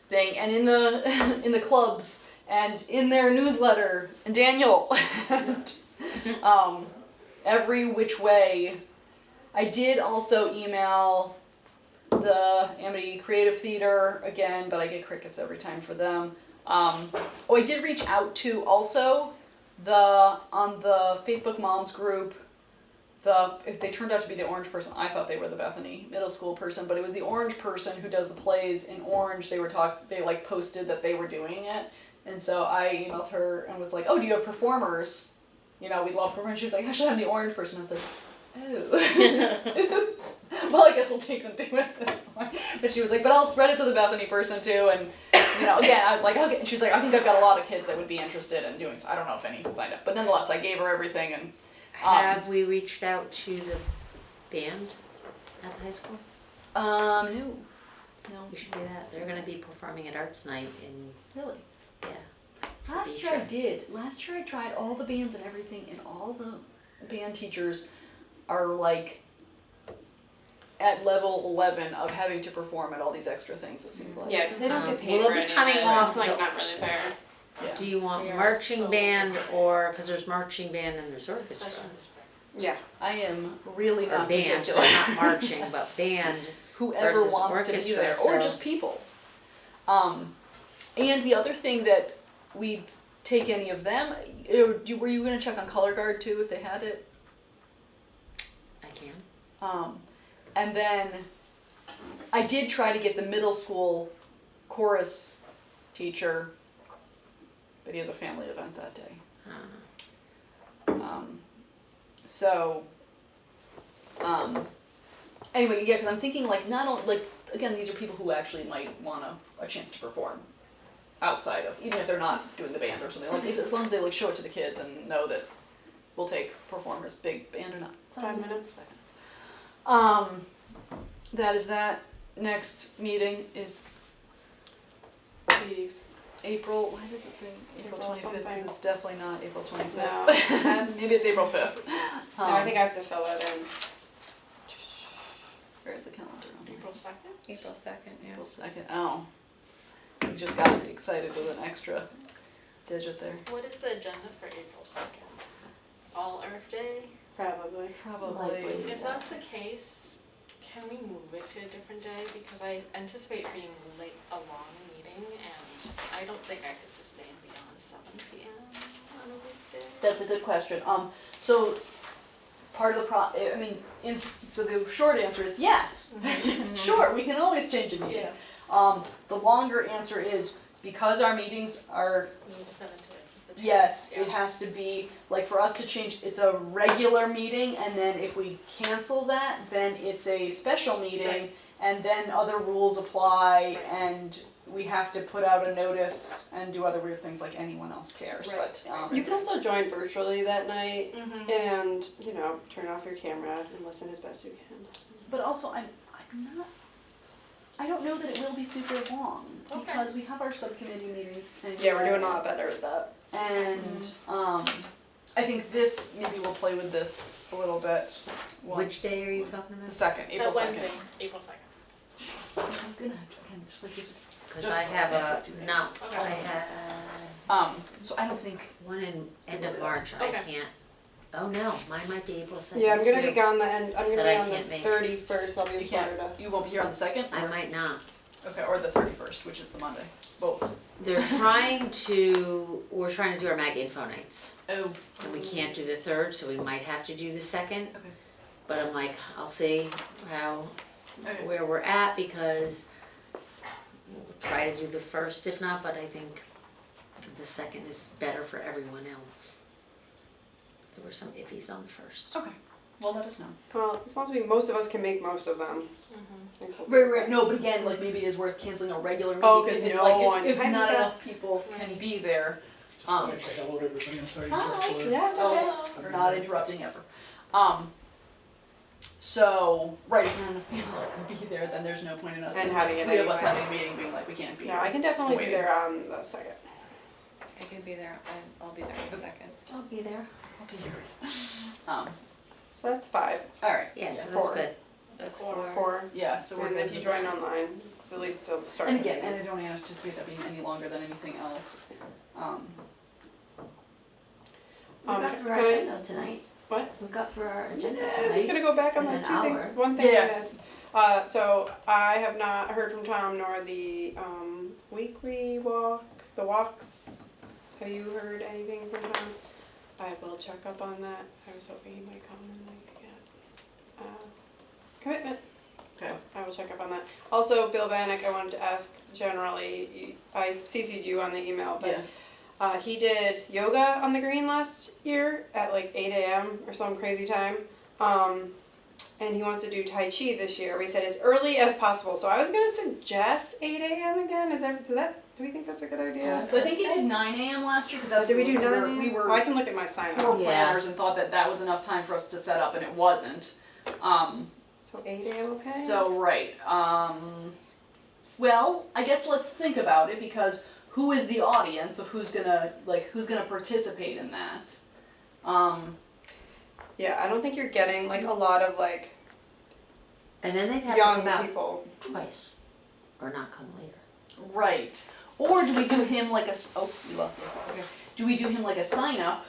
thing and in the in the clubs and in their newsletter and Daniel and every which way. I did also email the Amity Creative Theater again, but I get crickets every time for them. I did reach out to also on the Facebook Moms group. If they turned out to be the orange person, I thought they were the Bethany middle school person, but it was the orange person who does the plays in Orange. They like posted that they were doing it, and so I emailed her and was like, "Oh, do you have performers you know, we'd love her. And she was like, actually, I'm the orange person. I was like, oh, oops. Well, I guess we'll take them to it this one. But she was like, but I'll spread it to the Bethany person too. And, you know, again, I was like, okay. And she was like, I think I've got a lot of kids that would be interested in doing so. I don't know if any signed up. But nonetheless, I gave her everything. And Have we reached out to the band at the high school? no. We should do that. They're gonna be performing at Arts Night in, Really? yeah. Last year I did. Last year I tried all the bands and everything, and all the band teachers are like at level 11 of having to perform at all these extra things, it seems like. Yeah, because they don't get paid Well, for they'll be any coming of it. off It's like the- not really fair. Yeah. Do you want They are marching so band or, cause there's marching band and there's orchestra. Especially in the spring. Yeah. I am really Or not band, particular. they're not marching, but band. Whoever versus wants to be orchestra, there, or so- just people. And the other thing that we take any of them, were you gonna check on Color Guard too if they had it? I can. And then I did try to get the middle school chorus teacher, but he has a family event that day. So, anyway, yeah, because I'm thinking like not only like again these are people who actually might want a chance to perform outside of even if they're not doing the band or something like if, as long as they like show it to the kids and know that we'll take performers, big band or not. 5 minutes. 5 minutes. That is that. Next meeting is The April. Why does it say April April 25th? Because something. it's definitely not April 25th. No, that's- Maybe it's April 5th. No, I think I have to fill it in. Where is the calendar on here? April 2nd? April 2nd, yeah. April 2nd. Oh. We just got excited with an extra digit there. What is the agenda for April 2nd? All Earth Day? Probably. Probably. Likely. If that's the case, can we move it to a different day? Because I anticipate being late, a long meeting, and I don't think I could sustain beyond 7 p.m. on a weekday. That's a good question. So part of the so the short answer is yes. Sure, we can always change a meeting. Yeah. The longer answer is because our meetings are We need to send it to the yes, yeah. it has to be like for us to change. It's a regular meeting, and then if we cancel that, then it's a special meeting, Right. and then other rules apply, Right. and we have to put out a notice and do other weird things like anyone else cares. Right. But You can also join virtually that night Mm-hmm. and, you know, turn off your camera and listen as best you can. But also, I'm not. I don't know that it will be super long Okay. because we have our subcommittee meetings. And Yeah, we're doing a lot better with that. And I think this maybe we'll play with this a little bit. Which once- day are you talking The about? second, April That 2nd. Wednesday, April 2nd. I'm gonna have to again just like this. Cause Just I have a, like no, Okay. I had So I don't think. one in end of March, I Okay. can't. Oh no, mine might be April 2nd Yeah, I'm gonna be too. gone the end, I'm gonna That be I on the can't make. 31st, I'll be You in can't. Florida. You won't be here on the 2nd. I might not. Okay, or the 31st, which is the Monday. Both. We're trying to do our mag info nights. Oh. And we can't do the 3rd, so we might have to do the 2nd. Okay. But I'm like, I'll see Okay. where we're at because we'll try to do the 1st if not, but I think the 2nd is better for everyone else. There were some iffies on the 1st. Okay. Well, let us know. Well, as long as most of us can make most of them. Mm-hmm. I hope. Right. No, but again, like maybe it is worth canceling a regular meeting Oh, 'cause if it's no like one- if Hi, not Mika. enough people can be there. Just thought I'd say hello to everybody, I'm sorry to Hi. interrupt. Blair. Yeah, it's okay. We're not interrupting ever. So, right, if not enough people can be there, then there's no point in us, And having it three of us anyway. having a meeting being like, we can't be No, here. I can definitely be Waiting. there on the 2nd. I can be there, I'll be there in a second. I'll be there. I'll be here. So that's 5, Alright. Yeah, so that's 4. good. That's 4. Yeah, so we're And good if you with join that. online, at least till the start And of the again, meeting. and I don't anticipate that being any longer than anything else. We got can through our I- agenda tonight. What? We got through our agenda Yeah, I'm just tonight. gonna go back on in my an 2 things. hour. One thing Yeah. I missed. So I have not heard from Tom nor the weekly walk, the walks. Have you heard anything from Tom? I will check up on that. I was hoping he might come and like get commitment. Okay. I will check up on that. Also, Bill Vanek, I wanted to ask generally, I CC'd you on the email, but Yeah. He did yoga on the green last year at like 8 a.m. or some crazy time. And he wants to do Tai Chi this year. We said as early as possible. So I was gonna suggest 8 a.m. again. Do we think that's a good idea? So I think he did 9 a.m. last year because that's Did we do 9 a.m.? we were Oh, I can look at my sign poor up. Yeah. planners and thought that that was enough time for us to set up, and it wasn't. So 8 a.m. okay? So right. Well, I guess let's think about it because who is the audience of who's gonna participate in that? Yeah, I don't think you're getting like a lot of like And then they'd have to young come out people. twice, or not come later. Right. Or do we do him like we lost this. Okay. Do we do him like a sign up?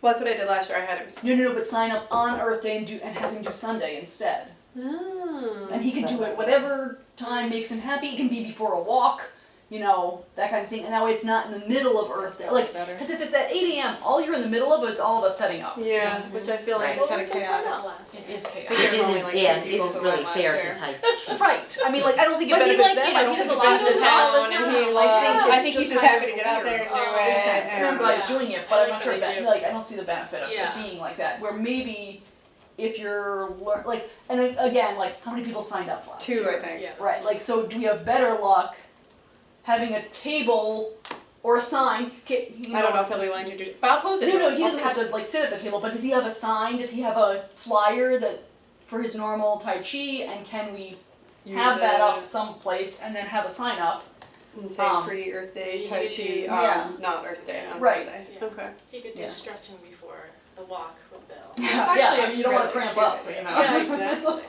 Well, that's what I did last year. I had him. No, but sign up on Earth Day and have him do Sunday instead. Oh. And he can do it whatever time makes him happy. It can be before a walk, that kind of thing. And that way it's not in the middle of Earth Day. Like, because if it's at 8 a.m., all you're in the middle of is all of us setting up. Yeah, which I feel like is What kind was of the chaotic. turnout last It year? is I think chaotic. Which there's only, isn't, like, yeah, 2 people isn't who really went last fair year. to Tai Chi. Right. I mean, like, I don't think it But he, benefits like, them. you know, I don't he think does it a lot of benefits the us. town, and he I loves. think I it's think he's just just kind happy of to get out there and do weird. it. Makes sense. and- Everybody's Yeah. doing it, I but I'm like not sure that they do. I don't see the benefit of Yeah. it being like that. Where maybe if you're and then again, like how many people signed up last 2, year? I think. Yeah. Right. Like, so do we have better luck having a table or a sign? I don't know if he'll be willing to do. But I'll post it. No, he doesn't have to like sit at the table. But does he have a sign? Does he have a flyer that for his normal Tai Chi? And can we have that up someplace and then have a sign up? And say free Earth Day You Tai could Chi, do- Yeah. not Earth Day on Right. Sunday. Yeah. Okay. He could do Yeah. stretching before the walk with Bill. Actually, I mean, you don't want to really cramp up, cute. Yeah, exactly.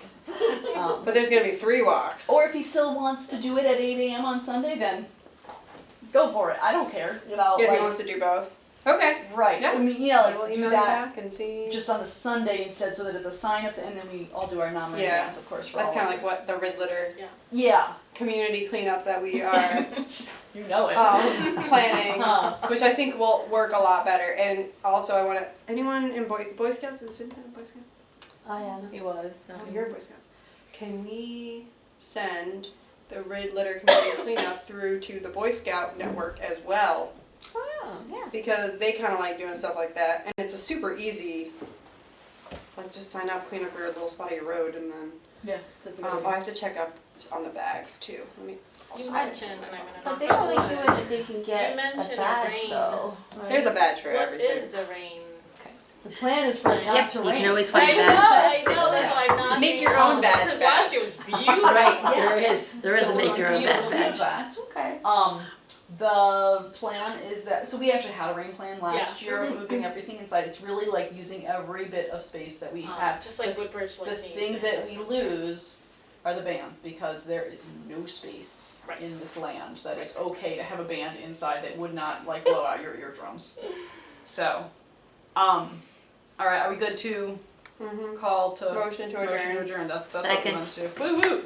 But there's gonna be 3 walks. Or if he still wants to do it at 8 a.m. on Sunday, then go for it. I don't care. yeah, if he like, wants to do both. Okay. right. Yeah. I mean, I like will do email you that back and see. just on the Sunday instead, so that it's a sign up, and then we all do our nominating Yeah. dance, of course. For That's all kind of of like us. what the Red Litter Yeah, community cleanup that we are you know it. planning, which I think will work a lot better. And also, I want to. Anyone in Boy Scouts? Is Vincent a Boy Scout? I am. He was. Oh, you're a Boy Scouts. Can we send the Red Litter community cleanup through to the Boy Scout network as well? Oh, yeah. Because they kind of like doing stuff like that, and it's a super easy. Like just sign up, clean up your little spot of your road, and then Yeah, that's a good I idea. have to check up on the bags too. Let me. You also- mentioned, and I'm gonna. But they knock only on do wood. it if they can get You mentioned a a badge, rain. though. There's a badge for What everything. is a rain? The plan is for it not Yep, to you rain. can always I find know, that. that's why I'm not. Make your own badge. Because last year was beautiful. Right, Yes. there is a So make we're your own dealing bad with badge. that. Okay. The plan is that, so we actually had a rain plan last Yeah. year of moving everything inside. It's really like using every bit of space that we have. Just like The- Woodbridge The Lightning. thing that we lose are the bands because there is no space Right. in this land that is okay to have a band inside that would not like blow out your eardrums. So, all right, are we good to Mm-hmm. call to Motion to adjourn. Motion to adjourn. That's what we Second. want to do. Woo woo.